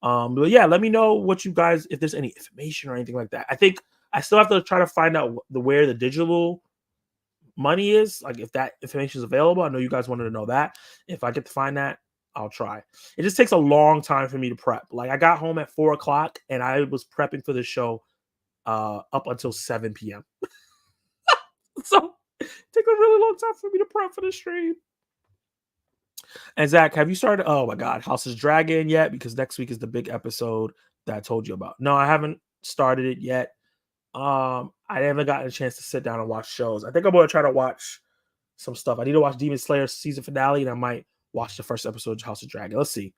But yeah, let me know what you guys, if there's any information or anything like that. I think I still have to try to find out where the digital money is, like if that information is available. I know you guys wanted to know that. If I get to find that, I'll try. It just takes a long time for me to prep. Like I got home at 4 o'clock and I was prepping for the show up until 7 p.m. So it takes a really long time for me to prep for the stream. And Zach, have you started? Oh my God, House of Dragon yet? Because next week is the big episode that I told you about. No, I haven't started it yet. I haven't gotten a chance to sit down and watch shows. I think I'm going to try to watch some stuff. I need to watch Demon Slayer season finale, and I might watch the first episode of House of Dragon. Let's see.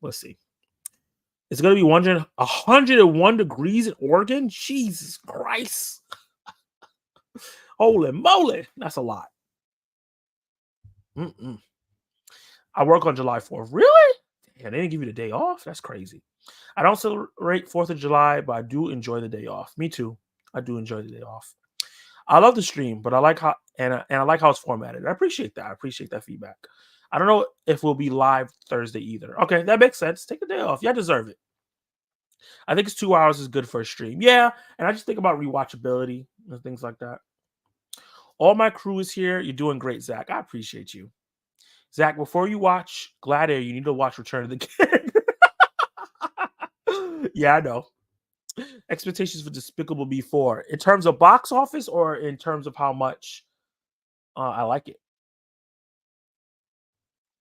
It's going to be 101 degrees in Oregon. Jesus Christ. Holy moly. That's a lot. I work on July 4th. Really? Damn, they didn't give you the day off? That's crazy. I don't celebrate 4th of July, but I do enjoy the day off. Me too. I do enjoy the day off. I love the stream, but I like how I like how it's formatted. I appreciate that. I appreciate that feedback. I don't know if we'll be live Thursday either. Okay, that makes sense. Take a day off. Yeah, I deserve it. I think it's 2 hours is good for a stream. Yeah, and I just think about rewatchability and things like that. All my crew is here. You're doing great, Zach. I appreciate you. Zach, before you watch Gladiator, you need to watch Return of the King. Yeah, I know. Expectations for Despicable Me 4. In terms of box office or in terms of how much I like it?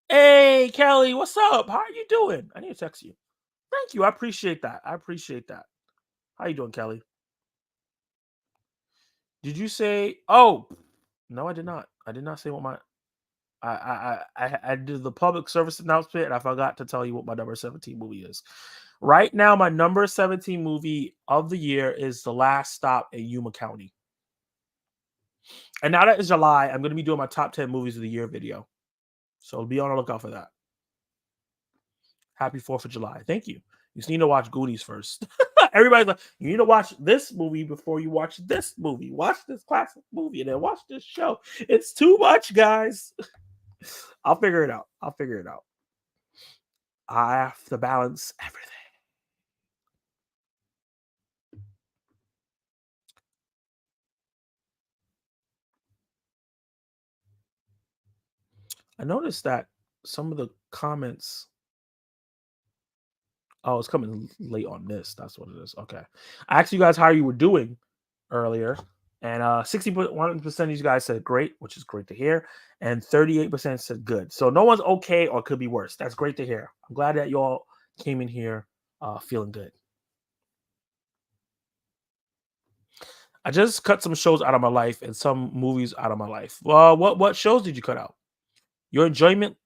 Hey, Kelly, what's up? How are you doing? I need to text you. Thank you. I appreciate that. How you doing, Kelly? Did you say... Oh, no, I did not. I did not say what my... I did the public service announcement, and I forgot to tell you what my number 17 movie is. Right now, my number 17 movie of the year is The Last Stop in Yuma County. And now that it's July, I'm going to be doing my top 10 movies of the year video. So be on the lookout for that. Happy 4th of July. Thank you. You just need to watch Goonies first. Everybody's like, you need to watch this movie before you watch this movie. Watch this classic movie and then watch this show. It's too much, guys. I'll figure it out. I have to balance everything. I noticed that some of the comments. Oh, it's coming late on this. That's what it is. Okay. I asked you guys how you were doing earlier, and 61% of you guys said great, which is great to hear, and 38% said good. So no one's okay or could be worse. That's great to hear. I'm glad that y'all came in here feeling good. I just cut some shows out of my life and some movies out of my life. Well, what shows did you cut out? Your enjoyment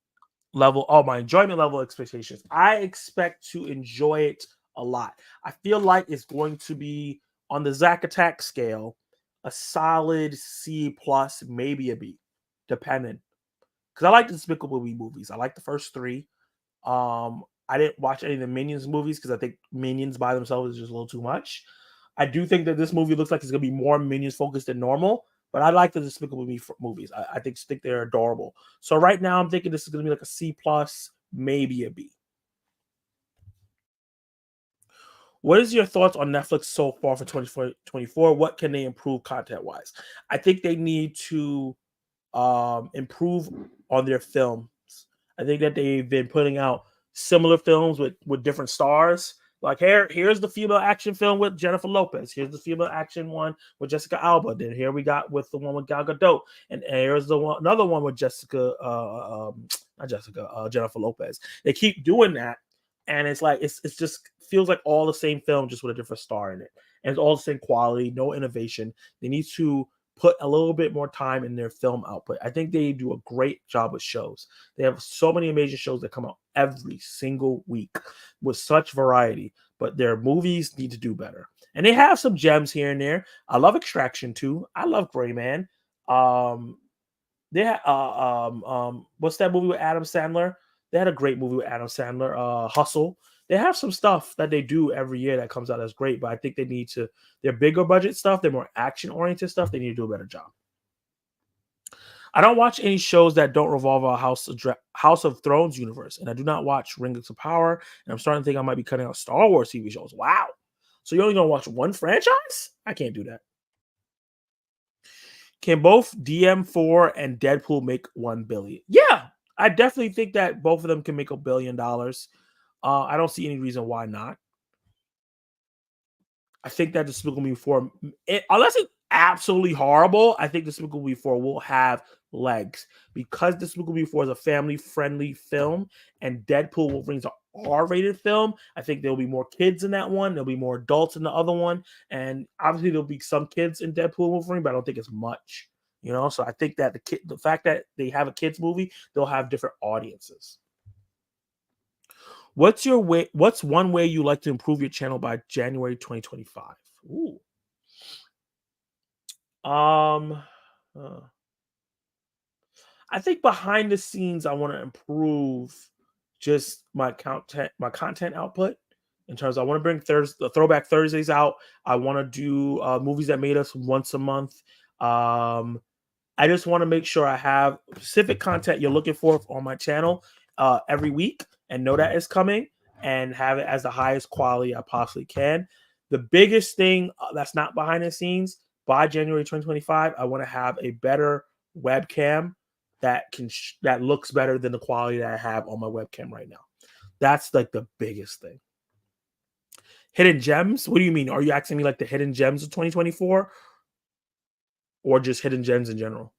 level. Oh, my enjoyment level expectations. I expect to enjoy it a lot. I feel like it's going to be on the Zack Attack scale, a solid C plus, maybe a B, depending. Because I like the Despicable Me movies. I like the first 3. I didn't watch any of the Minions movies because I think Minions by themselves is just a little too much. I do think that this movie looks like it's going to be more Minions focused than normal, but I like the Despicable Me movies. I think they're adorable. So right now I'm thinking this is going to be like a C plus, maybe a B. What is your thoughts on Netflix so far for 2024? What can they improve content-wise? I think they need to improve on their films. I think that they've been putting out similar films with different stars. Like here's the female action film with Jennifer Lopez. Here's the female action one with Jessica Alba. Then here we got with the one with Gal Gadot, and here's another one with Jennifer Lopez. They keep doing that, and it's like it's just feels like all the same film, just with a different star in it, and it's all the same quality, no innovation. They need to put a little bit more time in their film output. I think they do a great job with shows. They have so many amazing shows that come out every single week with such variety, but their movies need to do better. And they have some gems here and there. I love Extraction too. I love Gray Man. They had what's that movie with Adam Sandler? They had a great movie with Adam Sandler, Hustle. They have some stuff that they do every year that comes out as great, but I think they need to, their bigger budget stuff, their more action-oriented stuff, they need to do a better job. I don't watch any shows that don't revolve around House of Thrones universe, and I do not watch Rings of Power, and I'm starting to think I might be cutting out Star Wars TV shows. Wow. So you're only going to watch one franchise? I can't do that. Can both DM4 and Deadpool make $1 billion? Yeah, I definitely think that both of them can make $1 billion. I don't see any reason why not. I think that Despicable Me 4, unless it's absolutely horrible, I think Despicable Me 4 will have legs because Despicable Me 4 is a family-friendly film, and Deadpool Wolverine's an R-rated film. I think there'll be more kids in that one. There'll be more adults in the other one, and obviously there'll be some kids in Deadpool Wolverine, but I don't think it's much. You know, so I think that the fact that they have a kids movie, they'll have different audiences. What's one way you like to improve your channel by January 2025? Ooh. I think behind the scenes, I want to improve just my content output. In terms, I want to bring the Throwback Thursdays out. I want to do movies that made us once a month. I just want to make sure I have specific content you're looking for on my channel every week, and know that it's coming, and have it as the highest quality I possibly can. The biggest thing that's not behind the scenes, by January 2025, I want to have a better webcam that looks better than the quality that I have on my webcam right now. That's like the biggest thing. Hidden gems? What do you mean? Are you asking me like the hidden gems of 2024? Or just hidden gems in general?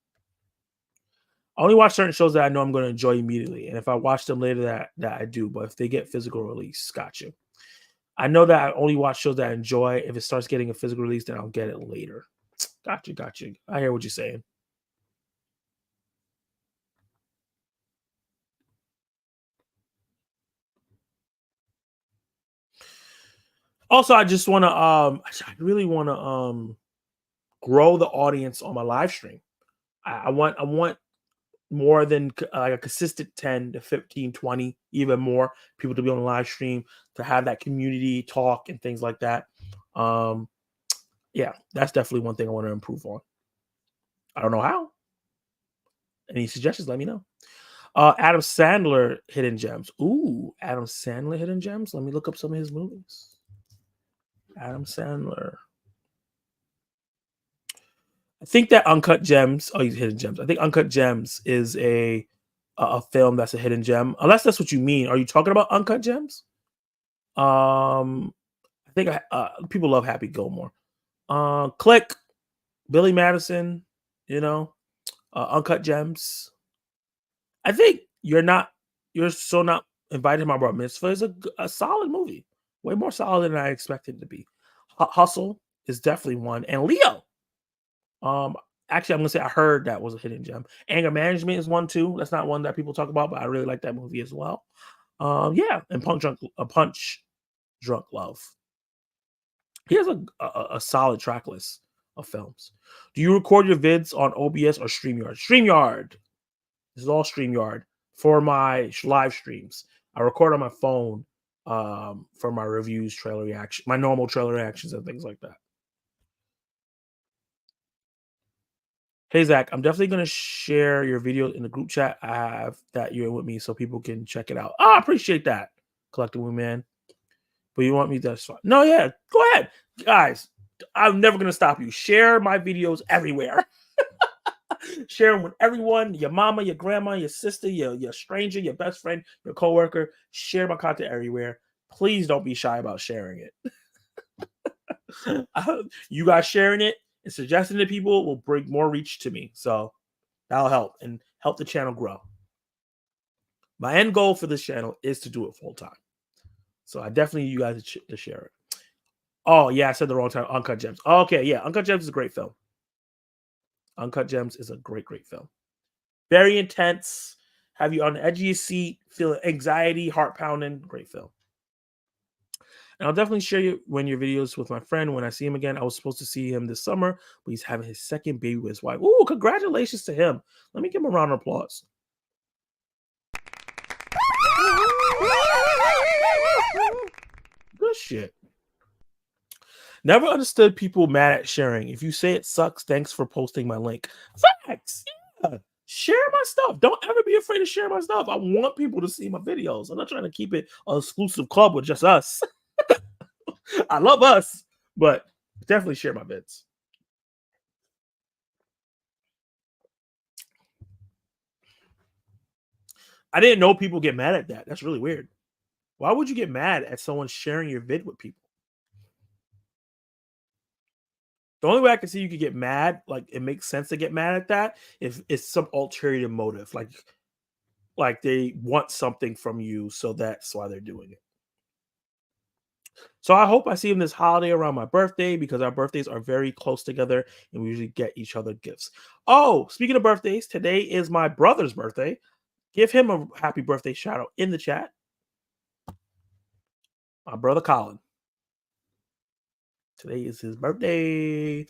I only watch certain shows that I know I'm going to enjoy immediately. And if I watch them later, that I do. But if they get physical release, got you. I know that I only watch shows that I enjoy. If it starts getting a physical release, then I'll get it later. Got you. I hear what you're saying. Also, I just want to I really want to grow the audience on my live stream. I want more than like a consistent 10 to 15, 20, even more people to be on the live stream, to have that community talk and things like that. Yeah, that's definitely one thing I want to improve on. I don't know how. Any suggestions? Let me know. Adam Sandler hidden gems. Ooh, Adam Sandler hidden gems. Let me look up some of his movies. Adam Sandler. I think that Uncut Gems. Oh, he's hidden gems. I think Uncut Gems is a film that's a hidden gem. Unless that's what you mean. Are you talking about Uncut Gems? I think people love Happy Gilmore. Click, Billy Madison. Uncut Gems. I think you're so not invited to my bar mitzvah is a solid movie. Way more solid than I expected it to be. Hustle is definitely one. And Leo. Actually, I'm gonna say I heard that was a hidden gem. Anger Management is one too. That's not one that people talk about, but I really like that movie as well. Yeah, and Punch Drunk Love. He has a solid track list of films. Do you record your vids on OBS or StreamYard? StreamYard. This is all StreamYard for my live streams. I record on my phone for my reviews, trailer reaction, my normal trailer reactions, and things like that. Hey, Zach, I'm definitely going to share your video in the group chat I have that you're in with me so people can check it out. I appreciate that, Collective Man. But you want me to... No, yeah, go ahead. Guys, I'm never going to stop you. Share my videos everywhere. Share them with everyone, your mama, your grandma, your sister, your stranger, your best friend, your coworker. Share my content everywhere. Please don't be shy about sharing it. You guys sharing it and suggesting to people will bring more reach to me. So that'll help and help the channel grow. My end goal for this channel is to do it full time. So I definitely need you guys to share it. Oh, yeah, I said the wrong time. Uncut Gems. Okay, yeah, Uncut Gems is a great film. Uncut Gems is a great, great film. Very intense. Have you on the edge of your seat, feeling anxiety, heart pounding. Great film. And I'll definitely share your videos with my friend when I see him again. I was supposed to see him this summer, but he's having his second baby with his wife. Ooh, congratulations to him. Let me give him a round of applause. Good shit. Never understood people mad at sharing. If you say it sucks, thanks for posting my link. Facts. Yeah. Share my stuff. Don't ever be afraid to share my stuff. I want people to see my videos. I'm not trying to keep it an exclusive club with just us. I love us, but definitely share my vids. I didn't know people get mad at that. That's really weird. Why would you get mad at someone sharing your vid with people? The only way I can see you could get mad, like it makes sense to get mad at that, if it's some ulterior motive, like they want something from you, so that's why they're doing it. So I hope I see him this holiday around my birthday, because our birthdays are very close together and we usually get each other gifts. Oh, speaking of birthdays, today is my brother's birthday. Give him a happy birthday shout out in the chat. My brother Colin. Today is his birthday.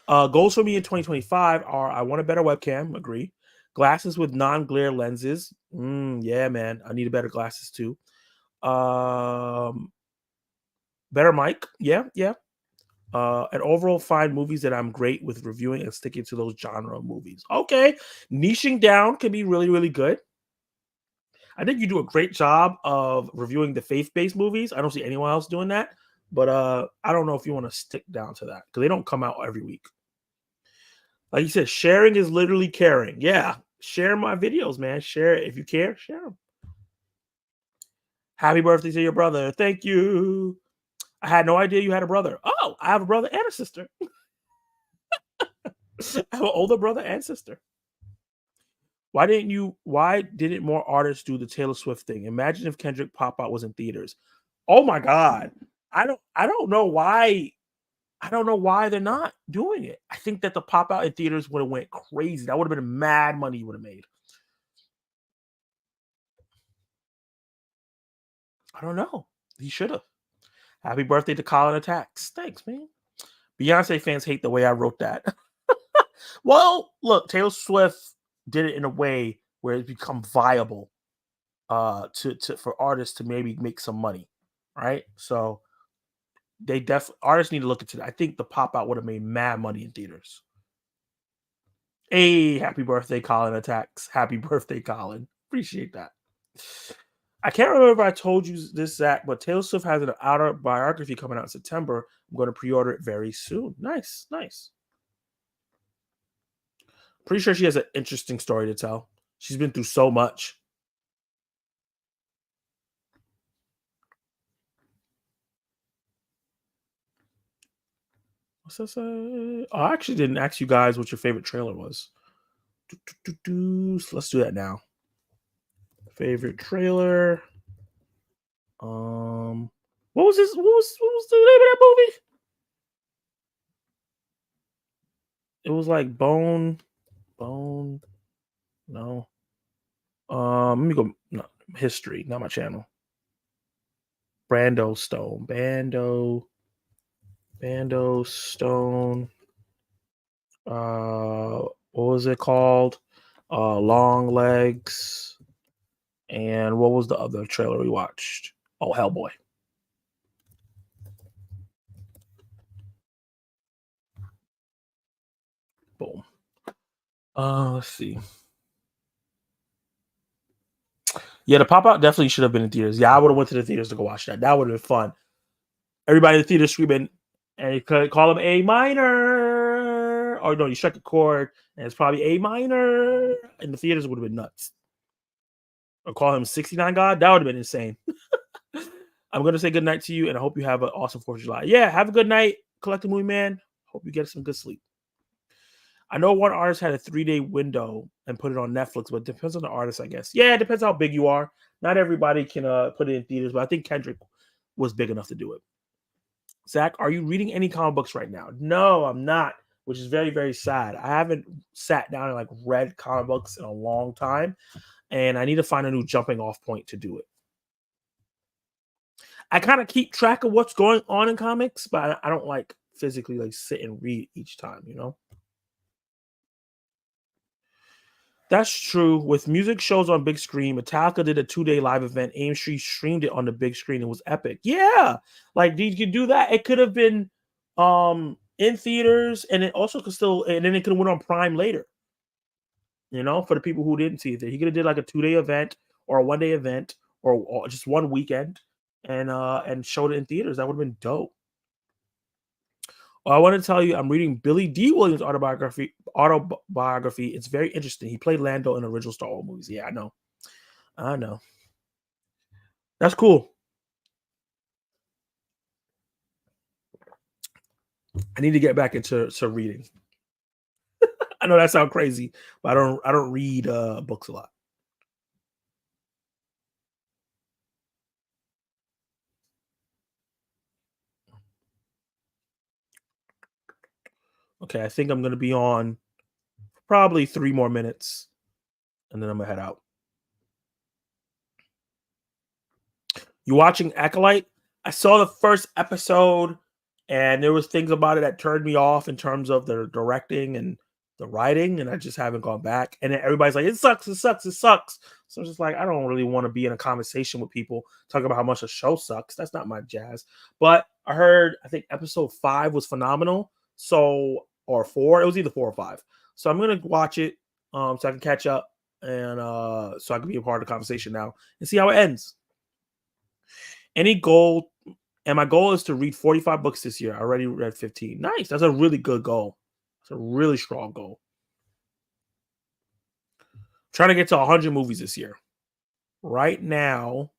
Goals for me in 2025 are: I want a better webcam. Agree. Glasses with non-glare lenses. Yeah, man. I need a better glasses too. Better mic. Yeah. And overall find movies that I'm great with reviewing and sticking to those genre movies. Okay. Niching down can be really, really good. I think you do a great job of reviewing the faith-based movies. I don't see anyone else doing that. But I don't know if you want to stick down to that, because they don't come out every week. Like you said, sharing is literally caring. Yeah. Share my videos, man. Share it. If you care, share them. Happy birthday to your brother. Thank you. I had no idea you had a brother. Oh, I have a brother and a sister. I have an older brother and sister. Why didn't more artists do the Taylor Swift thing? Imagine if Kendrick Pop Out was in theaters. Oh my God. I don't know why. I don't know why they're not doing it. I think that the pop out in theaters would have went crazy. That would have been mad money you would have made. I don't know. He should have. Happy birthday to Colin Attacks. Thanks, man. Beyonce fans hate the way I wrote that. Well, look, Taylor Swift did it in a way where it's become viable for artists to maybe make some money, right? So artists need to look into that. I think the pop out would have made mad money in theaters. Hey, happy birthday, Colin Attacks. Happy birthday, Colin. Appreciate that. I can't remember if I told you this, Zach, but Taylor Swift has an autobiography coming out in September. I'm going to pre-order it very soon. Nice. Pretty sure she has an interesting story to tell. She's been through so much. What's that say? Oh, I actually didn't ask you guys what your favorite trailer was. So let's do that now. Favorite trailer. What was this? What was the name of that movie? It was like Bone. No. Let me go. No, history, not my channel. Bando Stone. Bando Stone. What was it called? Longlegs. And what was the other trailer we watched? Oh, Hellboy. Boom. Let's see. Yeah, the pop-out definitely should have been in theaters. Yeah, I would have went to the theaters to go watch that. That would have been fun. Everybody in the theater screaming, and you could call them A minor. Or no, you struck a chord, and it's probably A minor. And the theaters would have been nuts. Or call him 69 God. That would have been insane. I'm going to say good night to you, and I hope you have an awesome 4th of July. Yeah, have a good night, Collective Movie Man. Hope you get some good sleep. I know one artist had a 3-day window and put it on Netflix, but it depends on the artist, I guess. Yeah, it depends how big you are. Not everybody can put it in theaters, but I think Kendrick was big enough to do it. Zach, are you reading any comic books right now? No, I'm not, which is very, very sad. I haven't sat down and like read comic books in a long time, and I need to find a new jumping off point to do it. I kind of keep track of what's going on in comics, but I don't like physically like sit and read each time, you know? That's true. With music shows on big screen, Metallica did a 2-day live event. AMC streamed it on the big screen. It was epic. Yeah, like you could do that. It could have been in theaters, and it also could still, and then it could have went on Prime later. You know, for the people who didn't see it, he could have did like a 2-day event or a 1-day event or just one weekend, and showed it in theaters. That would have been dope. Well, I want to tell you, I'm reading Billy D. Williams' autobiography. It's very interesting. He played Lando in the original Star Wars movies. Yeah, I know. That's cool. I need to get back into reading. I know that sounds crazy, but I don't read books a lot. Okay, I think I'm going to be on probably 3 more minutes, and then I'm going to head out. You watching Acolyte? I saw the first episode, and there was things about it that turned me off in terms of the directing and the writing, and I just haven't gone back. And then everybody's like, it sucks. So I'm just like, I don't really want to be in a conversation with people talking about how much a show sucks. That's not my jazz. But I think episode 5 was phenomenal. Or 4. It was either 4 or 5. So I'm gonna watch it so I can catch up, and so I can be a part of the conversation now and see how it ends. Any goal? And my goal is to read 45 books this year. I already read 15. Nice. That's a really good goal. It's a really strong goal. Trying to get to 100 movies this year. Right now,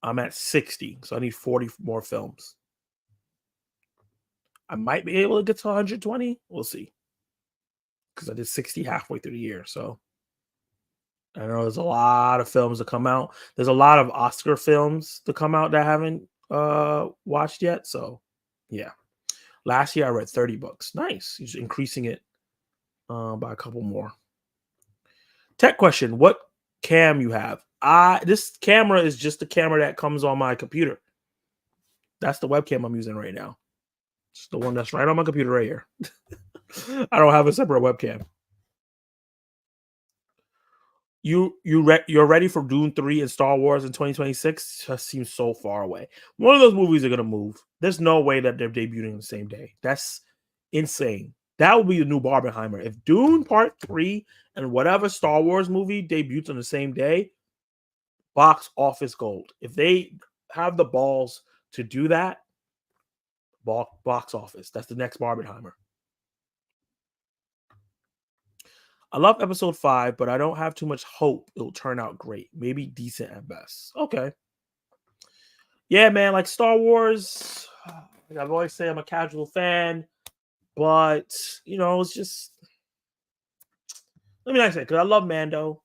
I'm at 60, so I need 40 more films. I might be able to get to 120. We'll see. Because I did 60 halfway through the year. So I know there's a lot of films that come out. There's a lot of Oscar films that come out that I haven't watched yet. So yeah. Last year I read 30 books. Nice. Just increasing it by a couple more. Tech question. What cam you have? This camera is just the camera that comes on my computer. That's the webcam I'm using right now. It's the one that's right on my computer right here. I don't have a separate webcam. You're ready for Dune 3 and Star Wars in 2026? Just seems so far away. One of those movies are gonna move. There's no way that they're debuting on the same day. That's insane. That would be the new Barbenheimer. If Dune Part 3 and whatever Star Wars movie debuts on the same day, box office gold. If they have the balls to do that, box office. That's the next Barbenheimer. I love episode 5, but I don't have too much hope it'll turn out great. Maybe decent at best. Okay. Yeah, man, like Star Wars, like I've always said I'm a casual fan, but, you know, it's just... Let me not say, because I love Mando.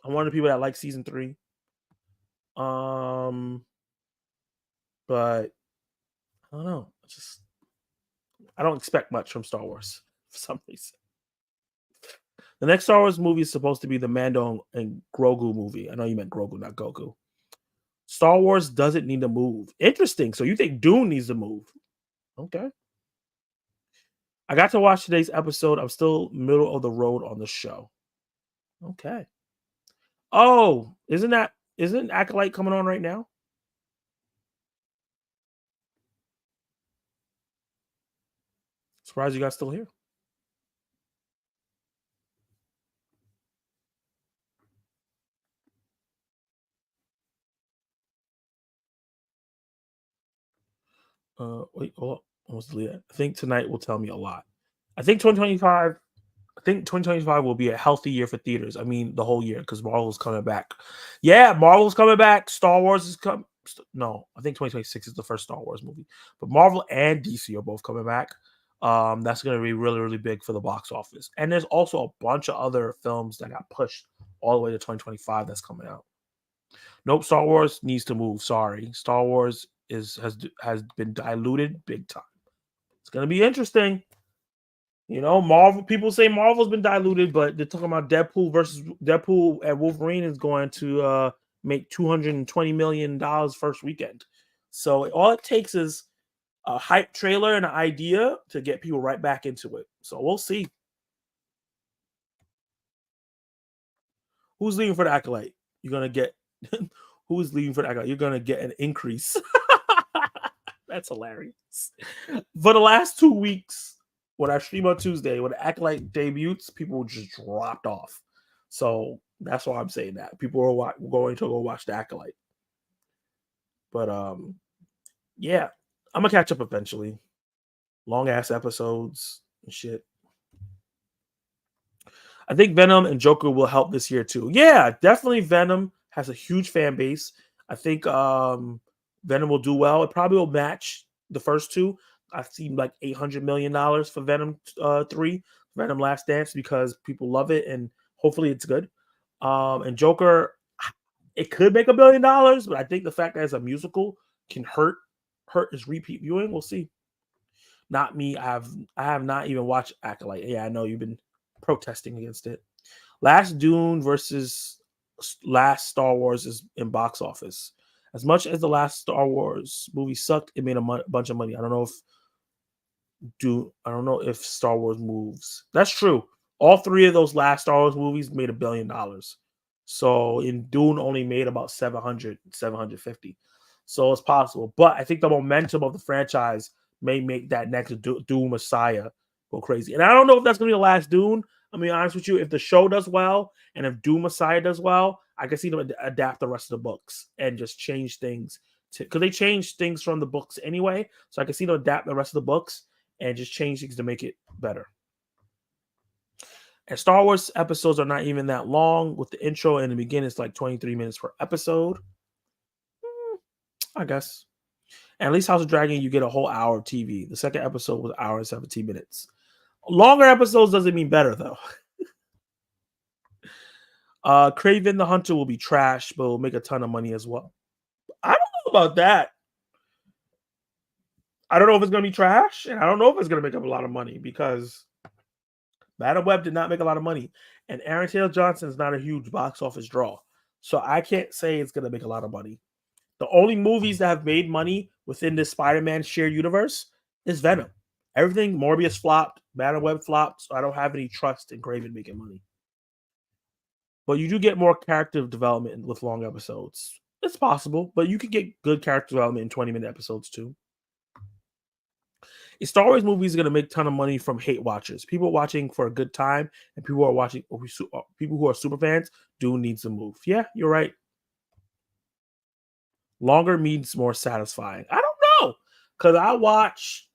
I'm one of the people that like season 3. But I don't know. I don't expect much from Star Wars for some reason. The next Star Wars movie is supposed to be the Mando and Grogu movie. I know you meant Grogu, not Goku. Star Wars doesn't need to move. Interesting. So you think Dune needs to move? Okay. I got to watch today's episode. I'm still middle of the road on the show. Okay. Oh, isn't Acolyte coming on right now? Surprised you guys still here. Wait, hold up. Almost delete it. I think tonight will tell me a lot. I think 2025 will be a healthy year for theaters. I mean, the whole year, because Marvel's coming back. Yeah, Marvel's coming back. Star Wars is coming. No, I think 2026 is the first Star Wars movie. But Marvel and DC are both coming back. That's going to be really, really big for the box office. And there's also a bunch of other films that got pushed all the way to 2025 that's coming out. Nope, Star Wars needs to move. Sorry. Star Wars has been diluted big time. It's going to be interesting. You know, Marvel, people say Marvel's been diluted, but they're talking about Deadpool and Wolverine is going to make $220 million first weekend. So all it takes is a hype trailer and an idea to get people right back into it. So we'll see. Who's leaving for the Acolyte? You're going to get... Who's leaving for the Acolyte? You're going to get an increase. That's hilarious. For the last 2 weeks, when I stream on Tuesday, when the Acolyte debuts, people just dropped off. So that's why I'm saying that. People are going to go watch the Acolyte. But yeah, I'm going to catch up eventually. Long-ass episodes and shit. I think Venom and Joker will help this year too. Yeah, definitely Venom has a huge fan base. I think Venom will do well. It probably will match the first two. I've seen like $800 million for Venom 3, Venom Last Dance, because people love it and hopefully it's good. And Joker, it could make $1 billion, but I think the fact that it's a musical can hurt his repeat viewing. We'll see. Not me. I have not even watched Acolyte. Yeah, I know you've been protesting against it. Last Dune versus last Star Wars is in box office. As much as the last Star Wars movie sucked, it made a bunch of money. I don't know if Star Wars moves. That's true. All three of those last Star Wars movies made $1 billion. So in Dune only made about 750. So it's possible. But I think the momentum of the franchise may make that next Dune Messiah go crazy. And I don't know if that's going to be the last Dune. I'm being honest with you. If the show does well and if Dune Messiah does well, I can see them adapt the rest of the books and just change things. Because they changed things from the books anyway. So I can see them adapt the rest of the books and just change things to make it better. And Star Wars episodes are not even that long. With the intro and the beginning, it's like 23 minutes per episode. I guess. And at least House of Dragon, you get a whole hour of TV. The second episode was an hour and 17 minutes. Longer episodes doesn't mean better, though. Kraven the Hunter will be trash, but will make a ton of money as well. I don't know about that. I don't know if it's going to be trash, and I don't know if it's going to make up a lot of money, because Madam Web did not make a lot of money, and Aaron Taylor Johnson is not a huge box office draw. So I can't say it's going to make a lot of money. The only movies that have made money within this Spider-Man shared universe is Venom. Everything Morbius flopped, Web flopped, so I don't have any trust in Craven making money. But you do get more character development with long episodes. It's possible, but you can get good character development in 20-minute episodes too. A Star Wars movie is going to make a ton of money from hate watchers. People watching for a good time, and people who are watching, people who are super fans do need to move. Yeah, you're right. Longer means more satisfying. I don't know, because I watch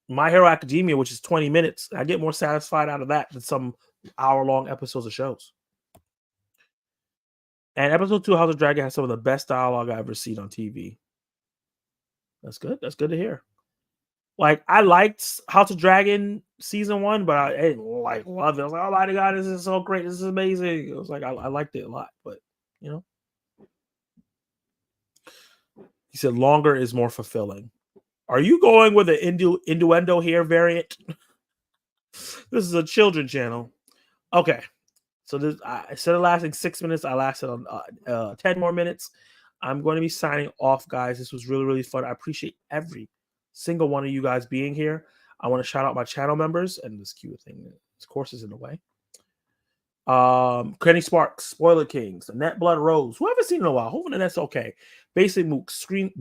My Hero Academia, which is 20 minutes. I get more satisfied out of that than some hour-long episodes of shows. And episode 2 of House of Dragon has some of the best dialogue I've ever seen on TV. That's good. That's good to hear. Like, I liked House of Dragon season 1, but I didn't love it. I was like, oh my god, this is so great. This is amazing. It was like, I liked it a lot, but you know. He said longer is more fulfilling. Are you going with an innuendo here variant? This is a children channel. Okay. So this, instead of lasting 6 minutes, I lasted on 10 more minutes. I'm going to be signing off, guys. This was really, really fun. I appreciate every single one of you guys being here. I want to shout out my channel members, and this cute thing, of course, is in the way. Kenny Sparks, Spoiler Kings, Annette Blood Rose, who I haven't seen in a while. Hopefully that's okay. Basic Moose, Screens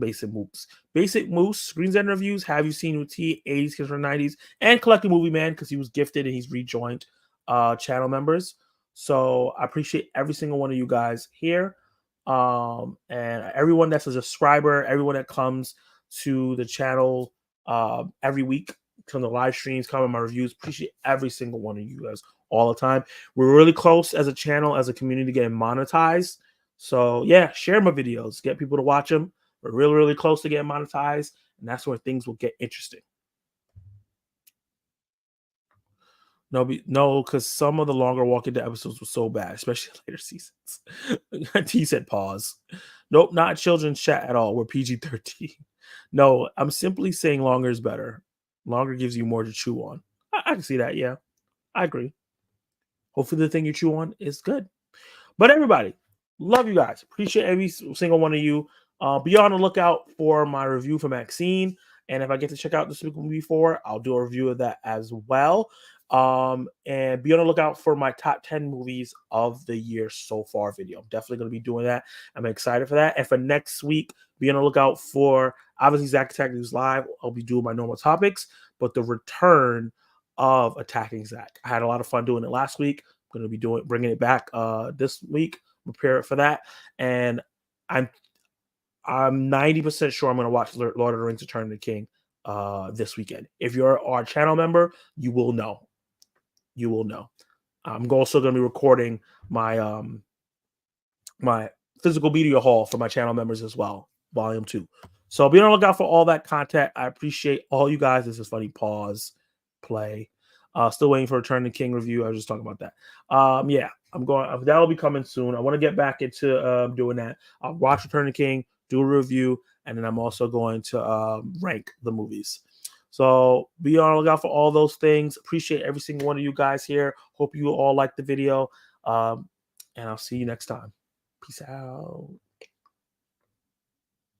and Reviews, Have You Seen with T, 80s Kids from 90s, and Collecting Movie Man, because he was gifted and he's rejoined channel members. So I appreciate every single one of you guys here. And everyone that's a subscriber, everyone that comes to the channel every week, from the live streams, comment my reviews. Appreciate every single one of you guys all the time. We're really close as a channel, as a community, getting monetized. So yeah, share my videos, get people to watch them. We're really, really close to getting monetized, and that's where things will get interesting. No, because some of the longer Walking Dead episodes were so bad, especially later seasons. T said pause. Nope, not children's chat at all. We're PG-13. No, I'm simply saying longer is better. Longer gives you more to chew on. I can see that, yeah. I agree. Hopefully the thing you chew on is good. But everybody, love you guys. Appreciate every single one of you. Be on the lookout for my review for Maxxxine. And if I get to check out this movie before, I'll do a review of that as well. And be on the lookout for my top 10 movies of the year so far video. I'm definitely going to be doing that. I'm excited for that. And for next week, be on the lookout for, obviously, Zack Attack News Live. I'll be doing my normal topics, but the return of Attacking Zack. I had a lot of fun doing it last week. I'm going to be bringing it back this week. Prepare for that. And I'm 90% sure I'm going to watch Lord of the Rings: Return of the King this weekend. If you're our channel member, you will know. You will know. I'm also going to be recording my my physical media haul for my channel members as well, volume 2. So be on the lookout for all that content. I appreciate all you guys. This is funny. Pause, play. Still waiting for Return of the King review. I was just talking about that. Yeah, I'm going. That'll be coming soon. I want to get back into doing that. I'll watch Return of the King, do a review, and then I'm also going to rank the movies. So be on the lookout for all those things. Appreciate every single one of you guys here. Hope you all like the video. And I'll see you next time. Peace out.